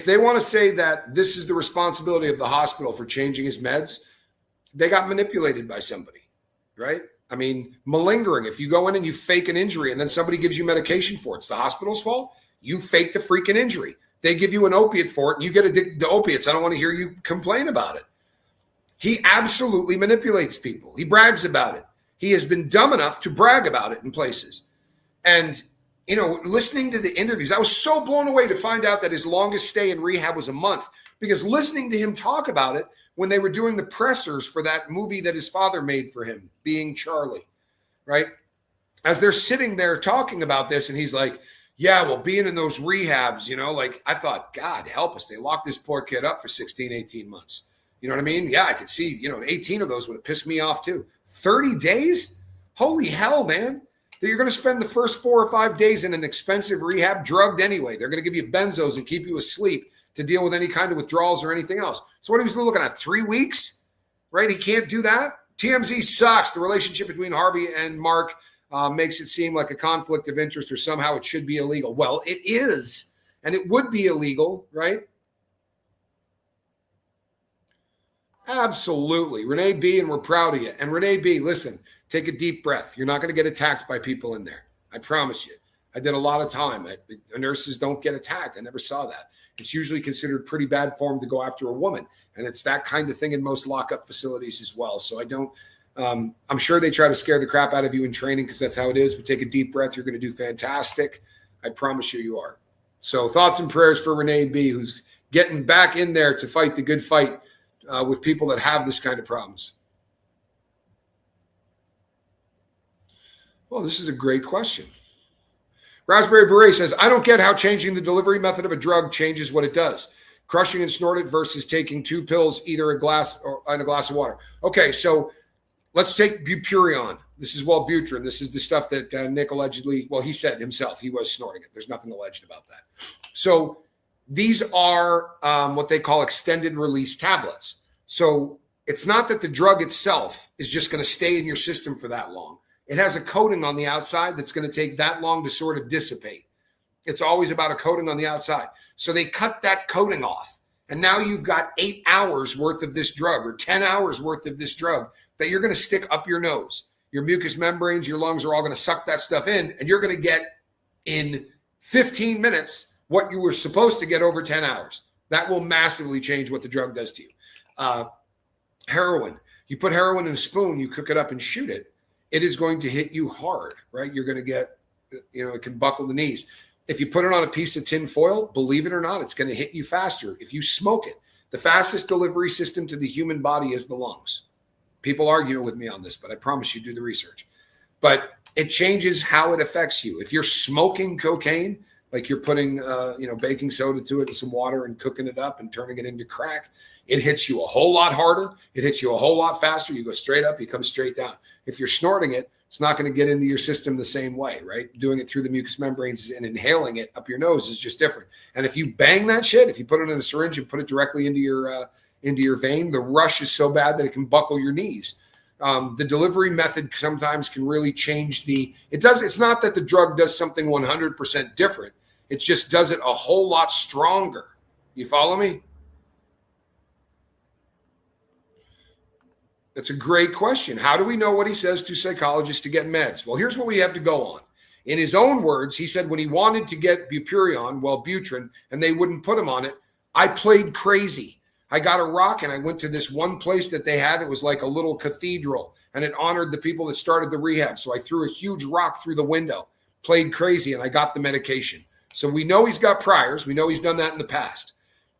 they want to say that this is the responsibility of the hospital for changing his meds, they got manipulated by somebody, right? I mean, malingering. If you go in and you fake an injury and then somebody gives you medication for it, it's the hospital's fault. You faked the freaking injury. They give you an opiate for it and you get addicted to opiates. I don't want to hear you complain about it. He absolutely manipulates people. He brags about it. He has been dumb enough to brag about it in places. And listening to the interviews, I was so blown away to find out that his longest stay in rehab was a month, because listening to him talk about it when they were doing the pressers for that movie that his father made for him, Being Charlie, right? As they're sitting there talking about this, and he's like, yeah, well, being in those rehabs, I thought, God help us. They locked this poor kid up for 16, 18 months. You know what I mean? Yeah, I could see, 18 of those would have pissed me off too. 30 days? Holy hell, man. That you're going to spend the first 4 or 5 days in an expensive rehab, drugged anyway. They're going to give you benzos and keep you asleep to deal with any kind of withdrawals or anything else. So what he was looking at, 3 weeks, right? He can't do that. TMZ sucks. The relationship between Harvey and Mark makes it seem like a conflict of interest or somehow it should be illegal. Well, it is, and it would be illegal, right? Absolutely. Renee B, and we're proud of you. And Renee B, listen, take a deep breath. You're not going to get attacked by people in there. I promise you. I did a lot of time. Nurses don't get attacked. I never saw that. It's usually considered pretty bad form to go after a woman. And it's that kind of thing in most lockup facilities as well. So I don't, I'm sure they try to scare the crap out of you in training because that's how it is. But take a deep breath. You're going to do fantastic. I promise you are. So thoughts and prayers for Renee B, who's getting back in there to fight the good fight with people that have this kind of problems. Well, this is a great question. Raspberry Beret says, I don't get how changing the delivery method of a drug changes what it does. Crushing and snort it versus taking 2 pills, either a glass or in a glass of water. Okay, so let's take Bupurion. This is Wellbutrin. This is the stuff that Nick allegedly, well, he said himself, he was snorting it. There's nothing alleged about that. So these are what they call extended release tablets. So it's not that the drug itself is just going to stay in your system for that long. It has a coating on the outside that's going to take that long to sort of dissipate. It's always about a coating on the outside. So they cut that coating off. And now you've got 8 hours worth of this drug or 10 hours worth of this drug that you're going to stick up your nose. Your mucous membranes, your lungs are all going to suck that stuff in. And you're going to get in 15 minutes what you were supposed to get over 10 hours. That will massively change what the drug does to you. Heroin. You put heroin in a spoon, you cook it up and shoot it. It is going to hit you hard, right? You're going to get, it can buckle the knees. If you put it on a piece of tin foil, believe it or not, it's going to hit you faster. If you smoke it, the fastest delivery system to the human body is the lungs. People argue with me on this, but I promise you do the research. But it changes how it affects you. If you're smoking cocaine, like you're putting, baking soda to it and some water and cooking it up and turning it into crack, it hits you a whole lot harder. It hits you a whole lot faster. You go straight up, you come straight down. If you're snorting it, it's not going to get into your system the same way, right? Doing it through the mucous membranes and inhaling it up your nose is just different. And if you bang that shit, if you put it in a syringe and put it directly into your vein, the rush is so bad that it can buckle your knees. The delivery method sometimes can really change it's not that the drug does something 100% different. It just does it a whole lot stronger. You follow me? That's a great question. How do we know what he says to psychologists to get meds? Well, here's what we have to go on. In his own words, he said when he wanted to get Bupurion, Wellbutrin, and they wouldn't put him on it, I played crazy. I got a rock and I went to this one place that they had. It was like a little cathedral, and it honored the people that started the rehab. So I threw a huge rock through the window, played crazy, and I got the medication. So we know he's got priors. We know he's done that in the past.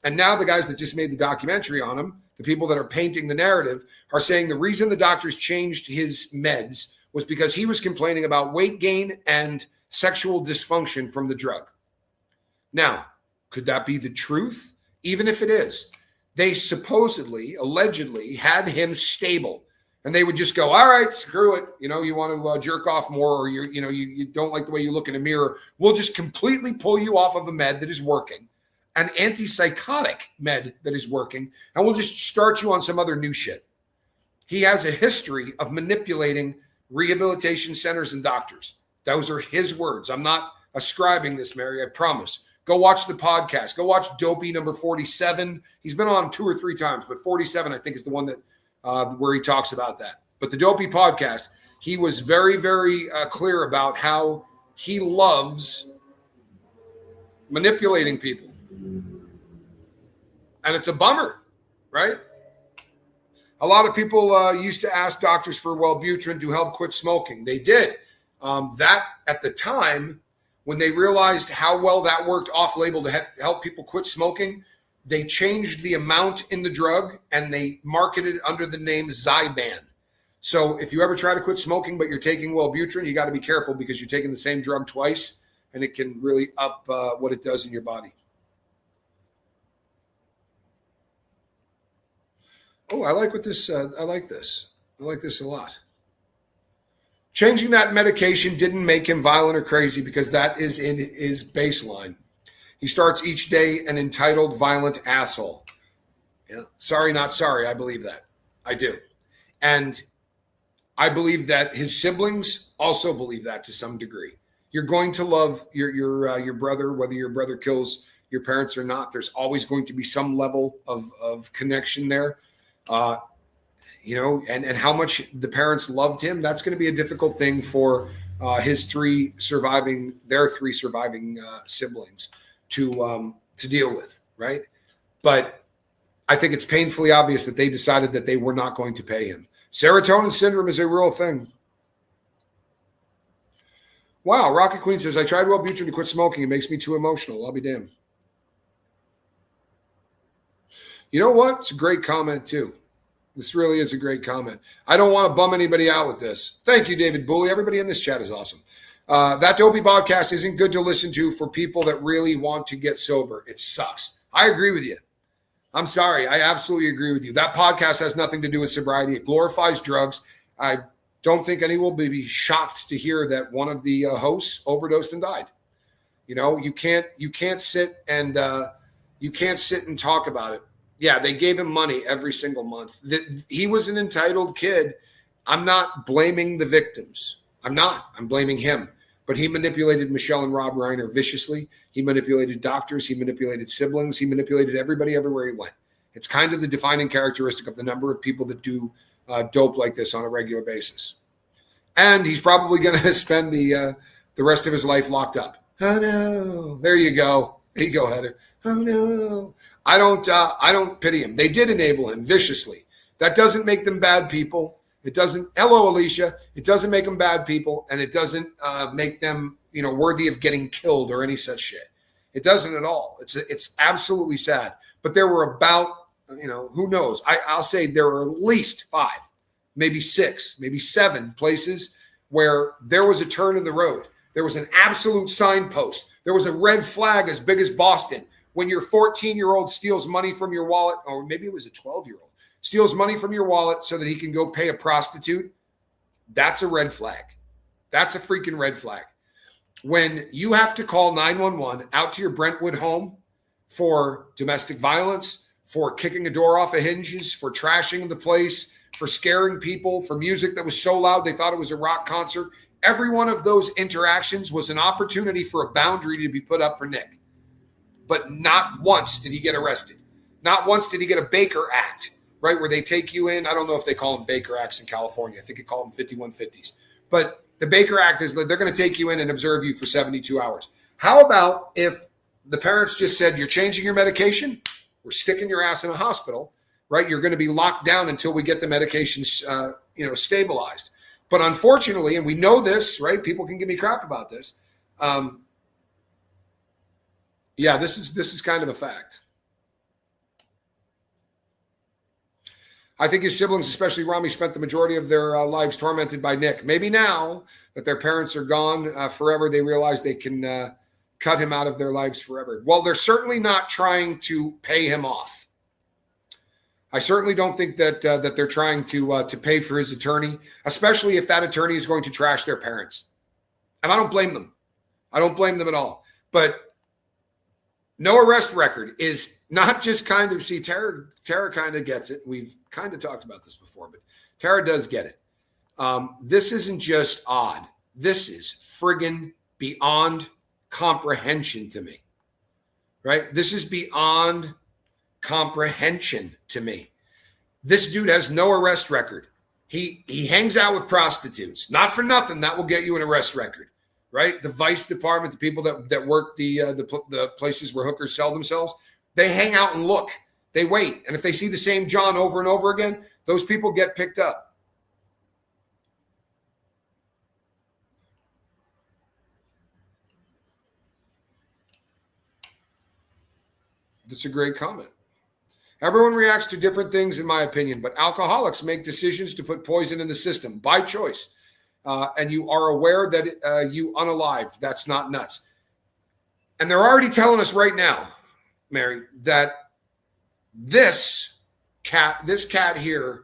And now the guys that just made the documentary on him, the people that are painting the narrative, are saying the reason the doctors changed his meds was because he was complaining about weight gain and sexual dysfunction from the drug. Now, could that be the truth? Even if it is, they supposedly, allegedly had him stable, and they would just go, all right, screw it. You want to jerk off more, or you don't like the way you look in a mirror. We'll just completely pull you off of a med that is working, an antipsychotic med that is working, and we'll just start you on some other new shit. He has a history of manipulating rehabilitation centers and doctors. Those are his words. I'm not ascribing this, Mary, I promise. Go watch the podcast. Go watch Dopey number 47. He's been on 2 or 3 times, but 47, I think, is the one that where he talks about that. But the Dopey podcast, he was very, very clear about how he loves manipulating people. And it's a bummer, right? A lot of people used to ask doctors for Wellbutrin to help quit smoking. They did. That, at the time, when they realized how well that worked off-label to help people quit smoking, they changed the amount in the drug and they marketed it under the name Zyban. So if you ever try to quit smoking but you're taking Wellbutrin, you got to be careful because you're taking the same drug twice, and it can really up what it does in your body. Oh, I like what this. I like this. I like this a lot. Changing that medication didn't make him violent or crazy because that is in his baseline. He starts each day an entitled, violent asshole. Yeah. Sorry, not sorry. I believe that. I do. And I believe that his siblings also believe that to some degree. You're going to love your brother, whether your brother kills your parents or not. There's always going to be some level of connection there. And how much the parents loved him, that's going to be a difficult thing for their three surviving siblings to deal with, right? But I think it's painfully obvious that they decided that they were not going to pay him. Serotonin syndrome is a real thing. Wow, Rocket Queen says, I tried Wellbutrin to quit smoking. It makes me too emotional. I'll be damned. You know what? It's a great comment, too. This really is a great comment. I don't want to bum anybody out with this. Thank you, David Booley. Everybody in this chat is awesome. That Dopey podcast isn't good to listen to for people that really want to get sober. It sucks. I agree with you. I'm sorry. I absolutely agree with you. That podcast has nothing to do with sobriety. It glorifies drugs. I don't think anyone will be shocked to hear that one of the hosts overdosed and died. You know, you can't sit and talk about it. Yeah, they gave him money every single month. He was an entitled kid. I'm not blaming the victims. I'm not. I'm blaming him. But he manipulated Michelle and Rob Reiner viciously. He manipulated doctors. He manipulated siblings. He manipulated everybody everywhere he went. It's kind of the defining characteristic of the number of people that do dope like this on a regular basis. And he's probably going to spend the rest of his life locked up. Oh, no. There you go. There you go, Heather. Oh, no. I don't pity him. They did enable him viciously. That doesn't make them bad people. It doesn't. Hello, Alicia. It doesn't make them bad people, and it doesn't make them, worthy of getting killed or any such shit. It doesn't at all. It's absolutely sad. But there were about, who knows? I'll say there were at least 5, maybe 6, maybe 7 places where there was a turn in the road. There was an absolute signpost. There was a red flag as big as Boston. When your 14-year-old steals money from your wallet, or maybe it was a 12-year-old, steals money from your wallet so that he can go pay a prostitute, that's a red flag. That's a freaking red flag. When you have to call 911 out to your Brentwood home for domestic violence, for kicking a door off of hinges, for trashing the place, for scaring people, for music that was so loud they thought it was a rock concert, every one of those interactions was an opportunity for a boundary to be put up for Nick. But not once did he get arrested. Not once did he get a Baker Act, right, where they take you in. I don't know if they call them Baker Acts in California. I think they call them 5150s. But the Baker Act is that they're going to take you in and observe you for 72 hours. How about if the parents just said, you're changing your medication, we're sticking your ass in a hospital, right? You're going to be locked down until we get the medication, stabilized. But unfortunately, and we know this, right? People can give me crap about this. Yeah, this is kind of a fact. I think his siblings, especially Rami, spent the majority of their lives tormented by Nick. Maybe now that their parents are gone forever, they realize they can cut him out of their lives forever. Well, they're certainly not trying to pay him off. I certainly don't think that they're trying to pay for his attorney, especially if that attorney is going to trash their parents. And I don't blame them. I don't blame them at all. But no arrest record is not just kind of, see, Tara kind of gets it. We've kind of talked about this before, but Tara does get it. This isn't just odd. This is friggin' beyond comprehension to me, right? This is beyond comprehension to me. This dude has no arrest record. He hangs out with prostitutes. Not for nothing, that will get you an arrest record. Right? The vice department, the people that work the places where hookers sell themselves, they hang out and look. They wait. And if they see the same John over and over again, those people get picked up. That's a great comment. Everyone reacts to different things, in my opinion, but alcoholics make decisions to put poison in the system by choice. And you are aware that you unalived. That's not nuts. And they're already telling us right now, Mary, that this cat here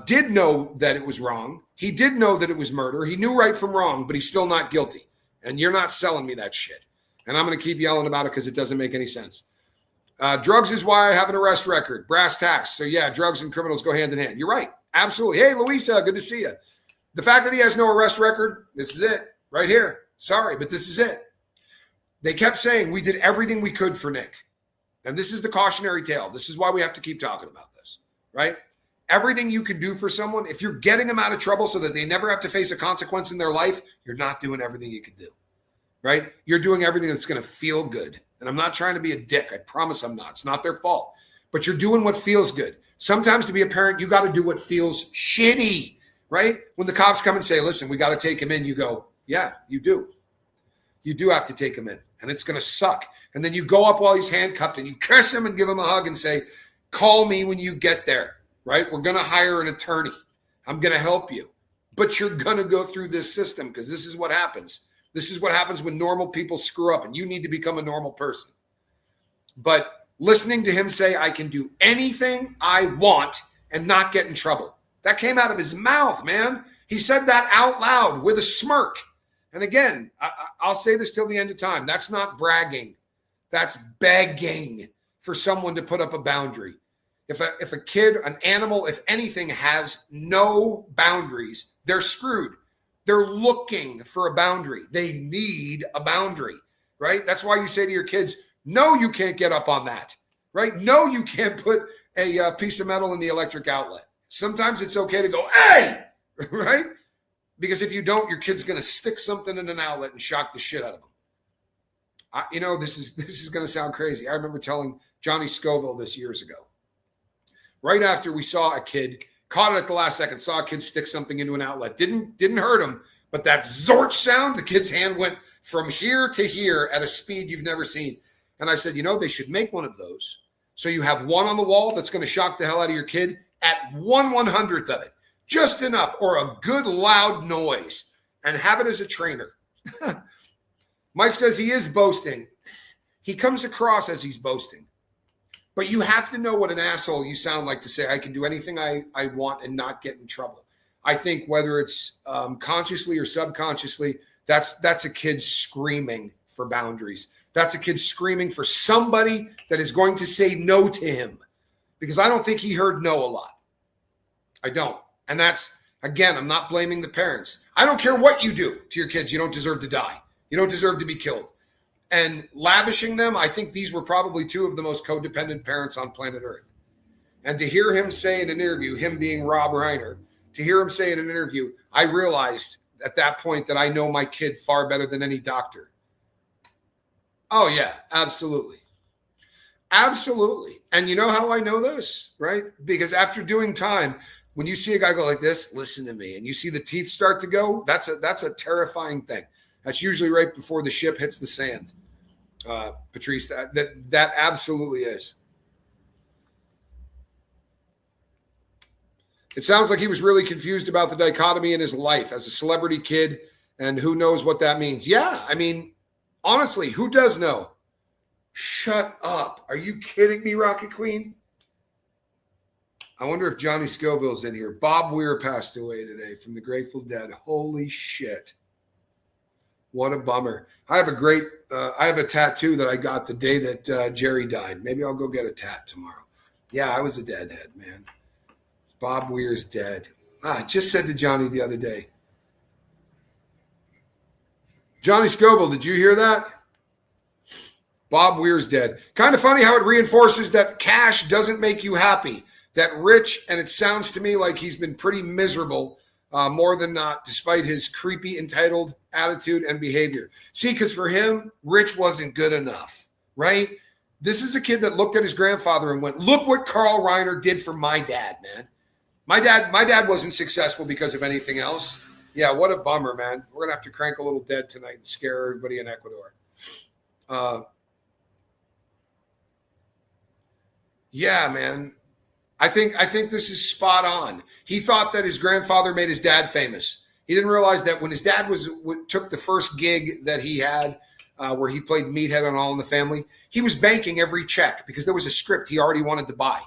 did know that it was wrong. He did know that it was murder. He knew right from wrong, but he's still not guilty. And you're not selling me that shit. And I'm going to keep yelling about it because it doesn't make any sense. Drugs is why I have an arrest record. Brass tacks. So yeah, drugs and criminals go hand in hand. You're right. Absolutely. Hey, Louisa, good to see you. The fact that he has no arrest record, this is it right here. Sorry, but this is it. They kept saying we did everything we could for Nick. And this is the cautionary tale. This is why we have to keep talking about this, right? everything you could do for someone, if you're getting them out of trouble so that they never have to face a consequence in their life, you're not doing everything you could do, right? You're doing everything that's going to feel good. And I'm not trying to be a dick. I promise I'm not. It's not their fault. But you're doing what feels good. Sometimes to be a parent, you got to do what feels shitty, right? When the cops come and say, listen, we got to take him in, you go, yeah, you do. You do have to take him in, and it's going to suck. And then you go up while he's handcuffed and you kiss him and give him a hug and say, call me when you get there, right? We're going to hire an attorney. I'm going to help you. But you're going to go through this system because this is what happens. This is what happens when normal people screw up, and you need to become a normal person. But listening to him say, I can do anything I want and not get in trouble. That came out of his mouth, man. He said that out loud with a smirk. And again, I'll say this till the end of time. That's not bragging. That's begging for someone to put up a boundary. If a kid, an animal, if anything, has no boundaries, they're screwed. They're looking for a boundary. They need a boundary, right? That's why you say to your kids, no, you can't get up on that, right? No, you can't put a piece of metal in the electric outlet. Sometimes it's okay to go, hey, right? Because if you don't, your kid's going to stick something in an outlet and shock the shit out of them. This is going to sound crazy. I remember telling Johnny Scoville this years ago. Right after we saw a kid, caught it at the last second, saw a kid stick something into an outlet. Didn't hurt him, but that zorch sound, the kid's hand went from here to here at a speed you've never seen. And I said, they should make one of those. So you have one on the wall that's going to shock the hell out of your kid at 1/100th of it. Just enough, or a good loud noise, and have it as a trainer. Mike says he is boasting. He comes across as he's boasting. But you have to know what an asshole you sound like to say, I can do anything I want and not get in trouble. I think whether it's consciously or subconsciously, that's a kid screaming for boundaries. That's a kid screaming for somebody that is going to say no to him. Because I don't think he heard no a lot. I don't. And that's, again, I'm not blaming the parents. I don't care what you do to your kids. You don't deserve to die. You don't deserve to be killed. And lavishing them, I think these were probably two of the most codependent parents on planet Earth. And to hear him say in an interview, him being Rob Reiner, to hear him say in an interview, I realized at that point that I know my kid far better than any doctor. Oh, yeah, absolutely. Absolutely. And you know how I know this, right? Because after doing time, when you see a guy go like this, listen to me, and you see the teeth start to go, that's a terrifying thing. That's usually right before the ship hits the sand. Patrice, that absolutely is. It sounds like he was really confused about the dichotomy in his life as a celebrity kid, and who knows what that means. Yeah, I mean, honestly, who does know? Shut up. Are you kidding me, Rocket Queen? I wonder if Johnny Scoville's in here. Bob Weir passed away today from the Grateful Dead. Holy shit. What a bummer. I have a tattoo that I got the day that Jerry died. Maybe I'll go get a tat tomorrow. Yeah, I was a deadhead, man. Bob Weir's dead. I just said to Johnny the other day. Johnny Scoville, did you hear that? Bob Weir's dead. Kind of funny how it reinforces that cash doesn't make you happy. That Rich, and it sounds to me like he's been pretty miserable more than not, despite his creepy, entitled attitude and behavior. See, because for him, Rich wasn't good enough, right? This is a kid that looked at his grandfather and went, look what Carl Reiner did for my dad, man. My dad wasn't successful because of anything else. Yeah, what a bummer, man. We're going to have to crank a little dead tonight and scare everybody in Ecuador. Yeah, man. I think this is spot on. He thought that his grandfather made his dad famous. He didn't realize that when his dad took the first gig that he had, where he played Meathead on All in the Family, he was banking every check because there was a script he already wanted to buy.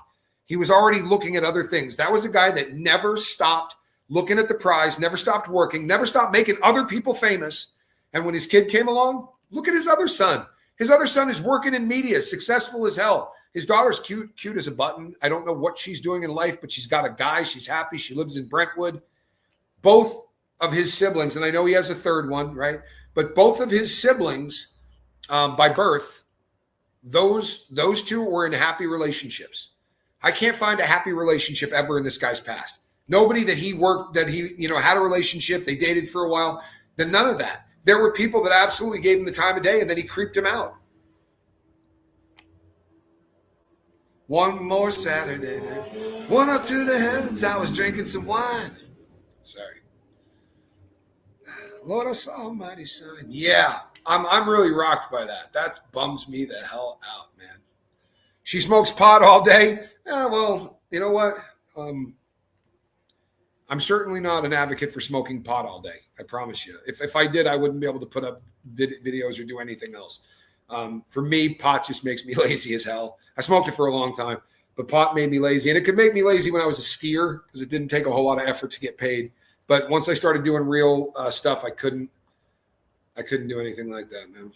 He was already looking at other things. That was a guy that never stopped looking at the prize, never stopped working, never stopped making other people famous. And when his kid came along, look at his other son. His other son is working in media, successful as hell. His daughter's cute as a button. I don't know what she's doing in life, but she's got a guy. She's happy. She lives in Brentwood. Both of his siblings, and I know he has a third one, right? But both of his siblings, by birth, those two were in happy relationships. I can't find a happy relationship ever in this guy's past. Nobody that he worked, that he, had a relationship, they dated for a while, then none of that. There were people that absolutely gave him the time of day and then he creeped him out. One more Saturday night, went up to the heavens, I was drinking some wine. Sorry. Lord, I saw a mighty sign. Yeah, I'm really rocked by that. That bums me the hell out, man. She smokes pot all day. Well, you know what? I'm certainly not an advocate for smoking pot all day. I promise you. If I did, I wouldn't be able to put up videos or do anything else. For me, pot just makes me lazy as hell. I smoked it for a long time, but pot made me lazy. And it could make me lazy when I was a skier because it didn't take a whole lot of effort to get paid. But once I started doing real stuff, I couldn't do anything like that, man.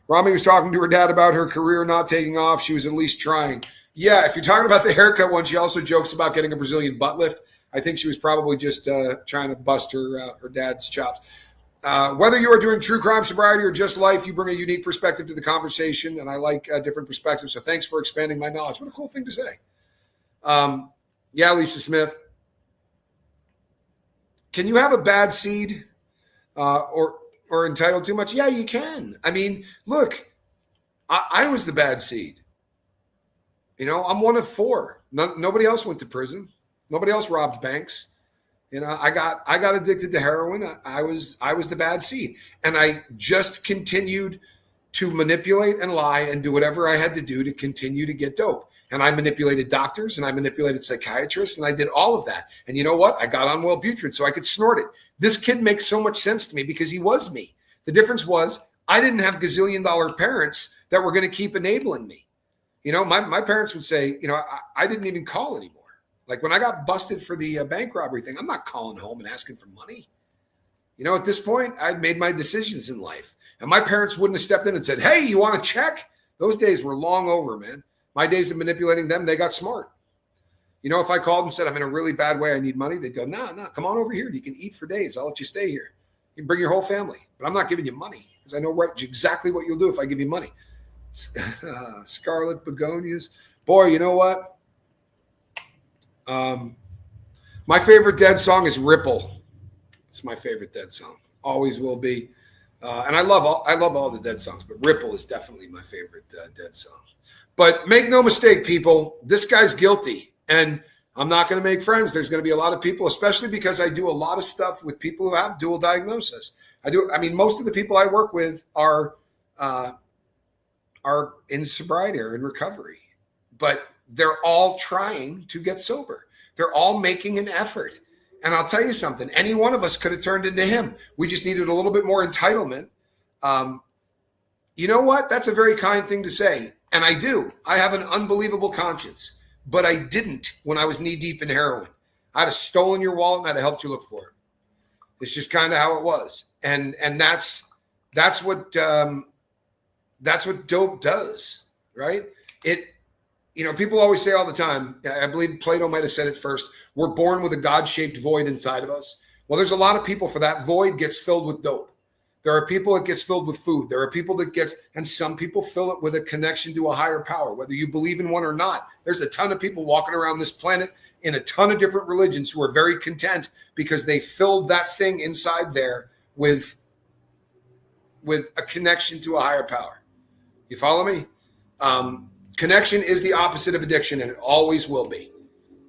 Rami was talking to her dad about her career not taking off. She was at least trying. Yeah, if you're talking about the haircut one, she also jokes about getting a Brazilian butt lift. I think she was probably just trying to bust her dad's chops. Whether you are doing true crime, sobriety, or just life, you bring a unique perspective to the conversation, and I like different perspectives. So thanks for expanding my knowledge. What a cool thing to say. Yeah, Lisa Smith. Can you have a bad seed or entitled too much? Yeah, you can. I mean, look, I was the bad seed. I'm one of 4. Nobody else went to prison. Nobody else robbed banks. I got addicted to heroin. I was the bad seed. And I just continued to manipulate and lie and do whatever I had to do to continue to get dope. And I manipulated doctors and I manipulated psychiatrists and I did all of that. And you know what? I got on Wellbutrin so I could snort it. This kid makes so much sense to me because he was me. The difference was I didn't have gazillion-dollar parents that were going to keep enabling me. My parents would say, I didn't even call anymore. Like when I got busted for the bank robbery thing, I'm not calling home and asking for money. At this point, I'd made my decisions in life. And my parents wouldn't have stepped in and said, hey, you want a check? Those days were long over, man. My days of manipulating them, they got smart. If I called and said, I'm in a really bad way, I need money, they'd go, no, come on over here. You can eat for days. I'll let you stay here. You can bring your whole family. But I'm not giving you money because I know exactly what you'll do if I give you money. Scarlet Begonias. Boy, you know what? My favorite Dead song is Ripple. It's my favorite Dead song. Always will be. And I love all the Dead songs, but Ripple is definitely my favorite Dead song. But make no mistake, people, this guy's guilty. And I'm not going to make friends. There's going to be a lot of people, especially because I do a lot of stuff with people who have dual diagnosis. Most of the people I work with are in sobriety or in recovery, but they're all trying to get sober. They're all making an effort. And I'll tell you something, any one of us could have turned into him. We just needed a little bit more entitlement. You know what? That's a very kind thing to say. And I do. I have an unbelievable conscience, but I didn't when I was knee deep in heroin. I'd have stolen your wallet and I'd have helped you look for it. It's just kind of how it was. And that's what dope does, right? People always say all the time, I believe Plato might have said it first, we're born with a God-shaped void inside of us. Well, there's a lot of people for that void gets filled with dope. There are people that gets filled with food. There are people that and some people fill it with a connection to a higher power, whether you believe in one or not. There's a ton of people walking around this planet in a ton of different religions who are very content because they filled that thing inside there with a connection to a higher power. You follow me? Connection is the opposite of addiction, and it always will be.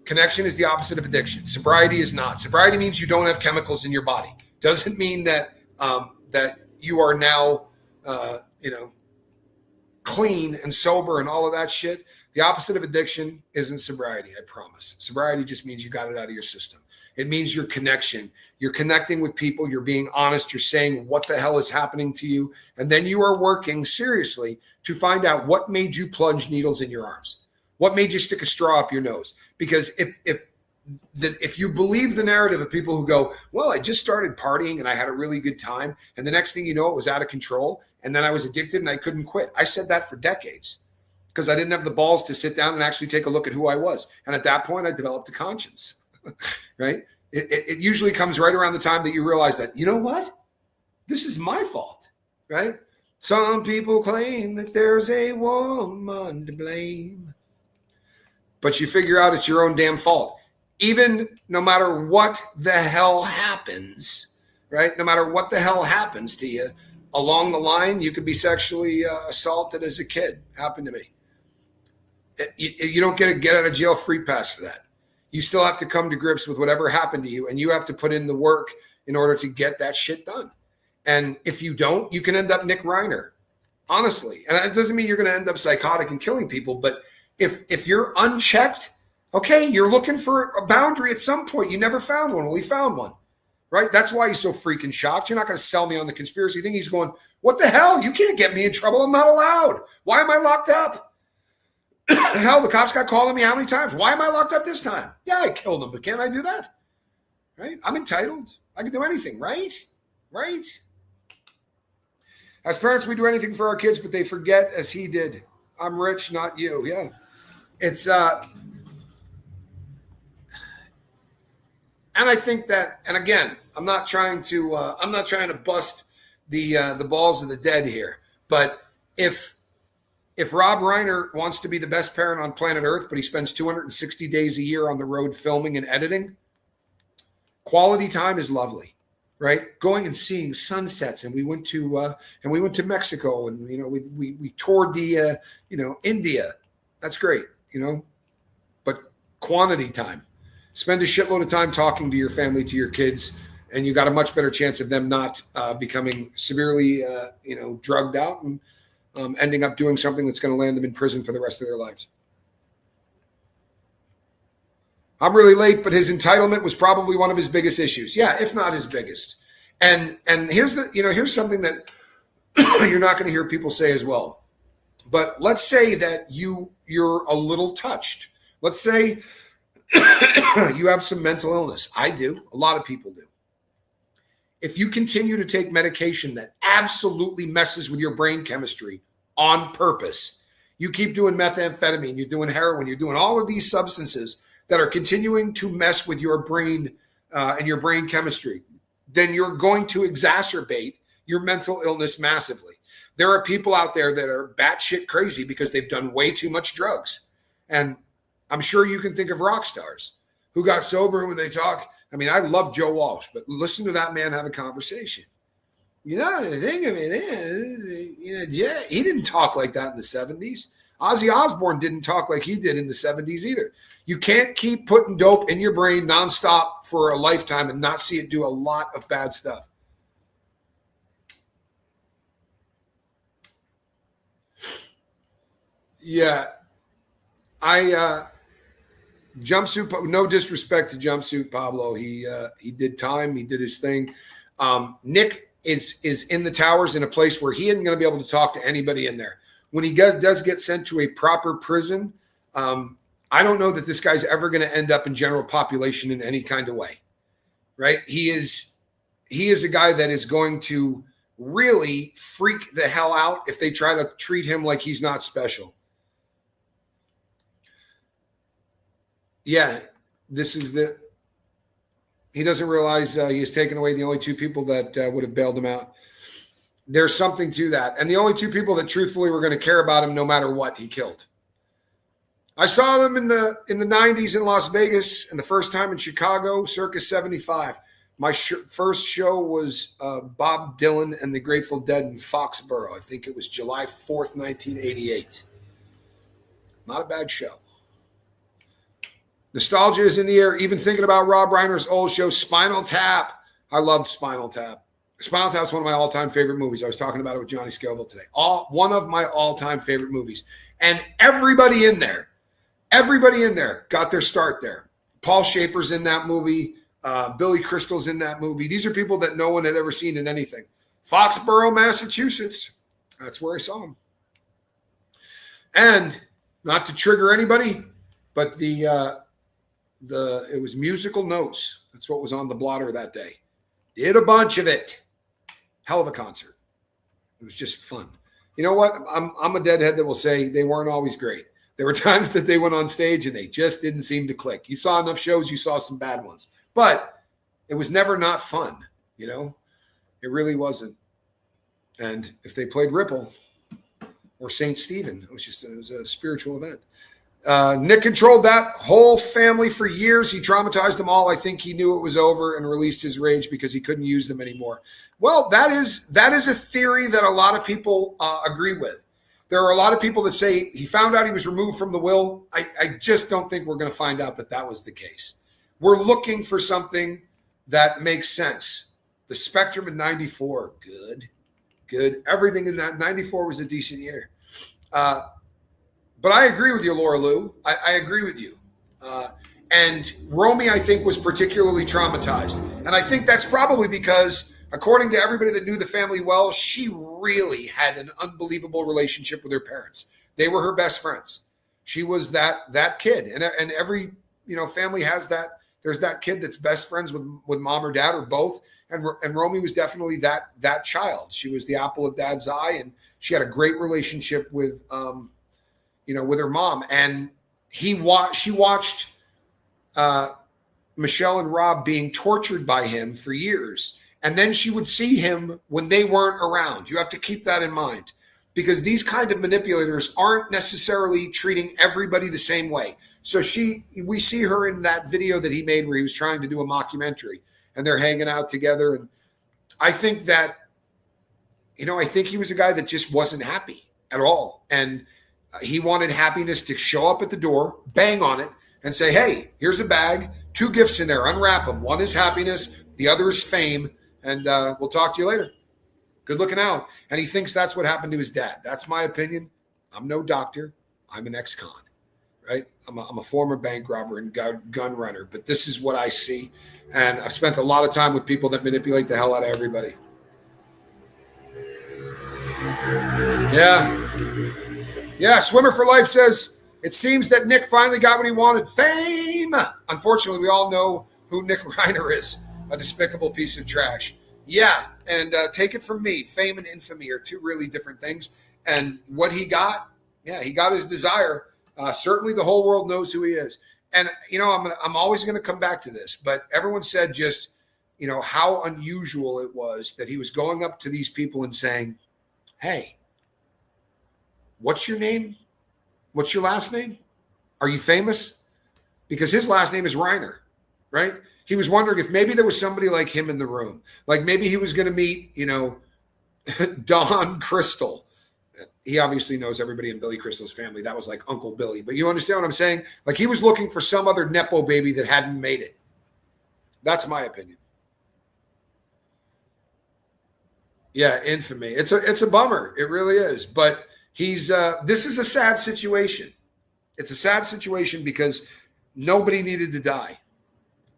Connection is the opposite of addiction. Sobriety is not. Sobriety means you don't have chemicals in your body. Doesn't mean that that you are now, clean and sober and all of that shit. The opposite of addiction isn't sobriety, I promise. Sobriety just means you got it out of your system. It means your connection. You're connecting with people. You're being honest. You're saying what the hell is happening to you. And then you are working seriously to find out what made you plunge needles in your arms. What made you stick a straw up your nose? Because if you believe the narrative of people who go, well, I just started partying and I had a really good time. And the next thing you know, it was out of control. And then I was addicted and I couldn't quit. I said that for decades because I didn't have the balls to sit down and actually take a look at who I was. And at that point, I developed a conscience, right? It usually comes right around the time that you realize that, you know what? This is my fault, right? Some people claim that there's a woman to blame. but you figure out it's your own damn fault. Even no matter what the hell happens, right? No matter what the hell happens to you along the line, you could be sexually assaulted as a kid. Happened to me. You don't get a get out of jail free pass for that. You still have to come to grips with whatever happened to you, and you have to put in the work in order to get that shit done. And if you don't, you can end up Nick Reiner, honestly. And it doesn't mean you're going to end up psychotic and killing people, but if you're unchecked, okay, you're looking for a boundary at some point. You never found one. Well, he found one, right? That's why he's so freaking shocked. You're not going to sell me on the conspiracy thing. He's going, what the hell? You can't get me in trouble. I'm not allowed. Why am I locked up? Hell, the cops got calling me how many times? Why am I locked up this time? Yeah, I killed him, but can't I do that? Right? I'm entitled. I can do anything, right? Right? As parents, we do anything for our kids, but they forget as he did. I'm rich, not you. Yeah. It's and I think that, and again, I'm not trying to bust the balls of the dead here, but if Rob Reiner wants to be the best parent on planet Earth, but he spends 260 days a year on the road filming and editing, quality time is lovely, right? Going and seeing sunsets, and we went to Mexico, and we toured the India. That's great, but quantity time. Spend a shitload of time talking to your family, to your kids, and you got a much better chance of them not becoming severely drugged out and ending up doing something that's going to land them in prison for the rest of their lives. I'm really late, but his entitlement was probably one of his biggest issues. Yeah, if not his biggest. And here's something that you're not going to hear people say as well. But let's say that you're a little touched. Let's say you have some mental illness. I do. A lot of people do. If you continue to take medication that absolutely messes with your brain chemistry on purpose, you keep doing methamphetamine, you're doing heroin, you're doing all of these substances that are continuing to mess with your brain and your brain chemistry, then you're going to exacerbate your mental illness massively. There are people out there that are batshit crazy because they've done way too much drugs. And I'm sure you can think of rock stars who got sober when they talk. I mean, I love Joe Walsh, but listen to that man have a conversation. The thing of it is, he didn't talk like that in the 70s. Ozzy Osbourne didn't talk like he did in the 70s either. You can't keep putting dope in your brain nonstop for a lifetime and not see it do a lot of bad stuff. Yeah. Jumpsuit, no disrespect to Jumpsuit Pablo. He did time. He did his thing. Nick is in the towers in a place where he isn't going to be able to talk to anybody in there. When he does get sent to a proper prison, I don't know that this guy's ever going to end up in general population in any kind of way, right? He is a guy that is going to really freak the hell out if they try to treat him like he's not special. Yeah, he doesn't realize he has taken away the only two people that would have bailed him out. There's something to that. And the only two people that truthfully were going to care about him no matter what he killed. I saw them in the 90s in Las Vegas and the first time in Chicago, circa 75. My first show was Bob Dylan and the Grateful Dead in Foxborough. I think it was July 4th, 1988. Not a bad show. Nostalgia is in the air. Even thinking about Rob Reiner's old show, Spinal Tap. I loved Spinal Tap. Spinal Tap is one of my all-time favorite movies. I was talking about it with Johnny Scoville today. One of my all-time favorite movies. And everybody in there got their start there. Paul Schaefer's in that movie. Billy Crystal's in that movie. These are people that no one had ever seen in anything. Foxborough, Massachusetts. That's where I saw him. And not to trigger anybody, but it was Musical Notes. That's what was on the blotter that day. Did a bunch of it. Hell of a concert. It was just fun. You know what? I'm a deadhead that will say they weren't always great. There were times that they went on stage and they just didn't seem to click. You saw enough shows, you saw some bad ones. But it was never not fun, It really wasn't. And if they played Ripple or St. Stephen, it was a spiritual event. Nick controlled that whole family for years. He traumatized them all. I think he knew it was over and released his rage because he couldn't use them anymore. Well, that is a theory that a lot of people agree with. There are a lot of people that say he found out he was removed from the will. I just don't think we're going to find out that that was the case. We're looking for something that makes sense. The Spectrum in 94, good. Everything in that 94 was a decent year. But I agree with you, Laura Lou. I agree with you. And Romy, I think, was particularly traumatized. And I think that's probably because, according to everybody that knew the family well, she really had an unbelievable relationship with her parents. They were her best friends. She was that kid. And every family has that. There's that kid that's best friends with mom or dad or both. And Romy was definitely that child. She was the apple of dad's eye, and she had a great relationship with with her mom. And she watched Michelle and Rob being tortured by him for years. And then she would see him when they weren't around. You have to keep that in mind, because these kind of manipulators aren't necessarily treating everybody the same way. So we see her in that video that he made where he was trying to do a mockumentary, and they're hanging out together. And I think that, I think he was a guy that just wasn't happy at all. And he wanted happiness to show up at the door, bang on it, and say, hey, here's a bag, 2 gifts in there, unwrap them. One is happiness, the other is fame, and we'll talk to you later. Good looking out. And he thinks that's what happened to his dad. That's my opinion. I'm no doctor. I'm an ex-con, right? I'm a former bank robber and gun runner, but this is what I see. And I've spent a lot of time with people that manipulate the hell out of everybody. Yeah, Swimmer for Life says, it seems that Nick finally got what he wanted, fame. Unfortunately, we all know who Nick Reiner is, a despicable piece of trash. Yeah, and take it from me, fame and infamy are 2 really different things. And what he got, he got his desire. Certainly the whole world knows who he is. And, I'm always going to come back to this, but everyone said just, how unusual it was that he was going up to these people and saying, hey, what's your name? What's your last name? Are you famous? Because his last name is Reiner, right? He was wondering if maybe there was somebody like him in the room. Like maybe he was going to meet, Don Crystal. He obviously knows everybody in Billy Crystal's family. That was like Uncle Billy. But you understand what I'm saying? Like he was looking for some other Nepo baby that hadn't made it. That's my opinion. Yeah, infamy. It's a bummer. It really is. But this is a sad situation. It's a sad situation because nobody needed to die.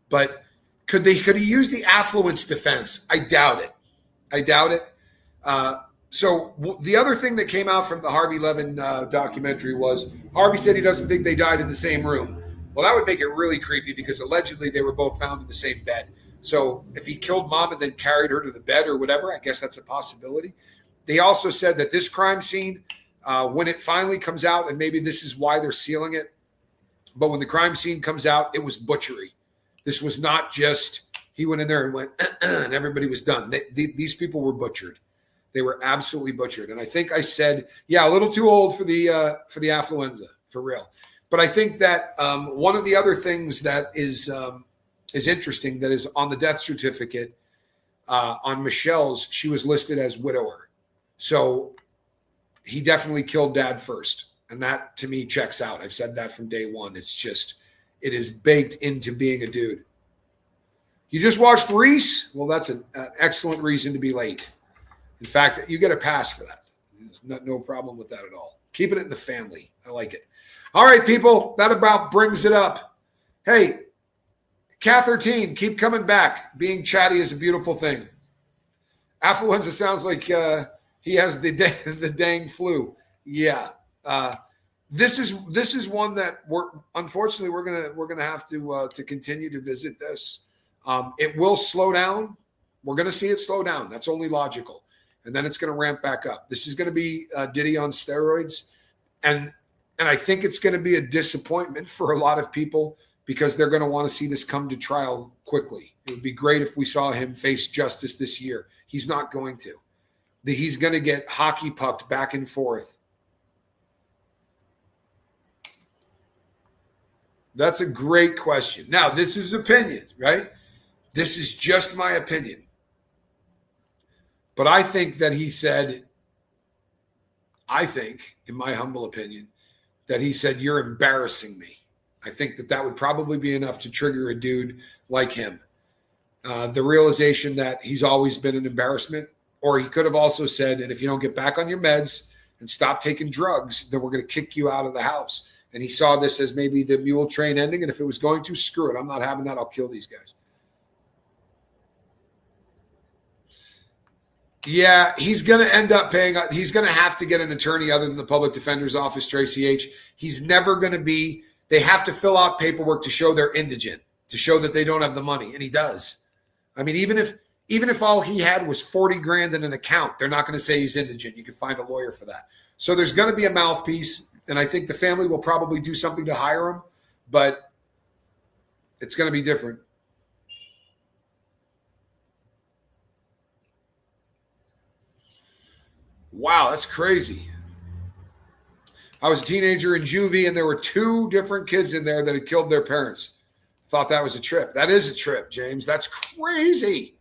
But could he use the affluence defense? I doubt it. So the other thing that came out from the Harvey Levin documentary was Harvey said he doesn't think they died in the same room. Well, that would make it really creepy because allegedly they were both found in the same bed. So if he killed mom and then carried her to the bed or whatever, I guess that's a possibility. They also said that this crime scene, when it finally comes out, and maybe this is why they're sealing it, but when the crime scene comes out, it was butchery. This was not just he went in there and went and everybody was done. These people were butchered. They were absolutely butchered. And I think I said, a little too old for the affluenza, for real. But I think that one of the other things that is interesting that is on the death certificate on Michelle's, she was listed as widower. So he definitely killed dad first. And that to me checks out. I've said that from day one. It's just, it is baked into being a dude. You just watched Reese? Well, that's an excellent reason to be late. In fact, you get a pass for that. There's no problem with that at all. Keeping it in the family. I like it. All right, people, that about brings it up. Hey, Cat13, keep coming back. Being chatty is a beautiful thing. Affluenza sounds like he has the dang flu. Yeah. This is one that unfortunately we're gonna have to continue to visit this. It will slow down. We're gonna see it slow down. That's only logical, and then it's gonna ramp back up. This is gonna be Diddy on steroids, and I think it's gonna be a disappointment for a lot of people because they're gonna want to see this come to trial quickly. It would be great if we saw him face justice this year. He's not going to. He's gonna get hockey pucked back and forth. That's a great question. Now, this is opinion, right? This is just my opinion. But I think that he said, in my humble opinion, that he said, "You're embarrassing me." I think that that would probably be enough to trigger a dude like him. The realization that he's always been an embarrassment. Or he could have also said, "And if you don't get back on your meds and stop taking drugs, then we're going to kick you out of the house." And he saw this as maybe the mule train ending. And if it was going to, screw it. I'm not having that. I'll kill these guys. Yeah, he's going to end up paying. He's going to have to get an attorney other than the public defender's office, Tracy H. He's never going to be. They have to fill out paperwork to show they're indigent, to show that they don't have the money. And he does. I mean, even if all he had was 40 grand in an account, they're not going to say he's indigent. You can find a lawyer for that. So there's going to be a mouthpiece. And I think the family will probably do something to hire him, but it's going to be different. Wow, that's crazy. I was a teenager in juvie, and there were 2 different kids in there that had killed their parents. Thought that was a trip. That is a trip, James. That's crazy.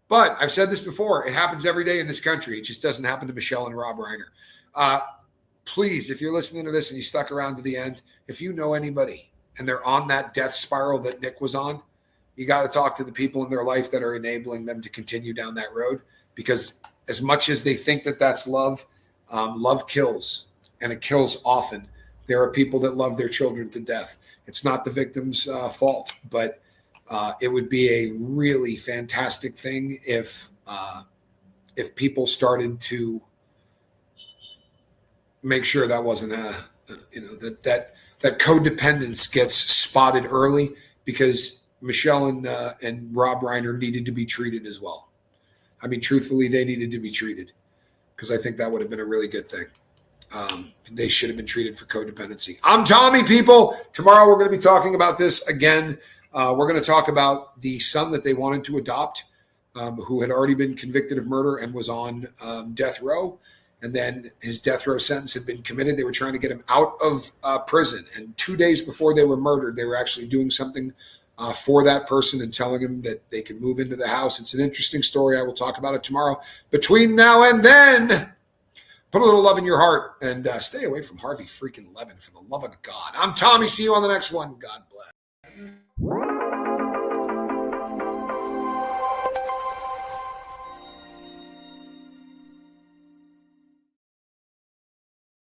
But I've said this before. It happens every day in this country. It just doesn't happen to Michelle and Rob Reiner. Please, if you're listening to this and you stuck around to the end, if you know anybody and they're on that death spiral that Nick was on, you got to talk to the people in their life that are enabling them to continue down that road. Because as much as they think that that's love, love kills, and it kills often. There are people that love their children to death. It's not the victim's fault, but it would be a really fantastic thing if people started to make sure that wasn't that codependence gets spotted early, because Michelle and Rob Reiner needed to be treated as well. I mean, truthfully, they needed to be treated, because I think that would have been a really good thing. They should have been treated for codependency. I'm Tommy, people. Tomorrow we're going to be talking about this again. We're going to talk about the son that they wanted to adopt, who had already been convicted of murder and was on death row. And then his death row sentence had been committed. They were trying to get him out of prison. And 2 days before they were murdered, they were actually doing something for that person and telling him that they can move into the house. It's an interesting story. I will talk about it tomorrow. Between now and then, put a little love in your heart and stay away from Harvey freaking Levin, for the love of God. I'm Tommy. See you on the next one. God bless.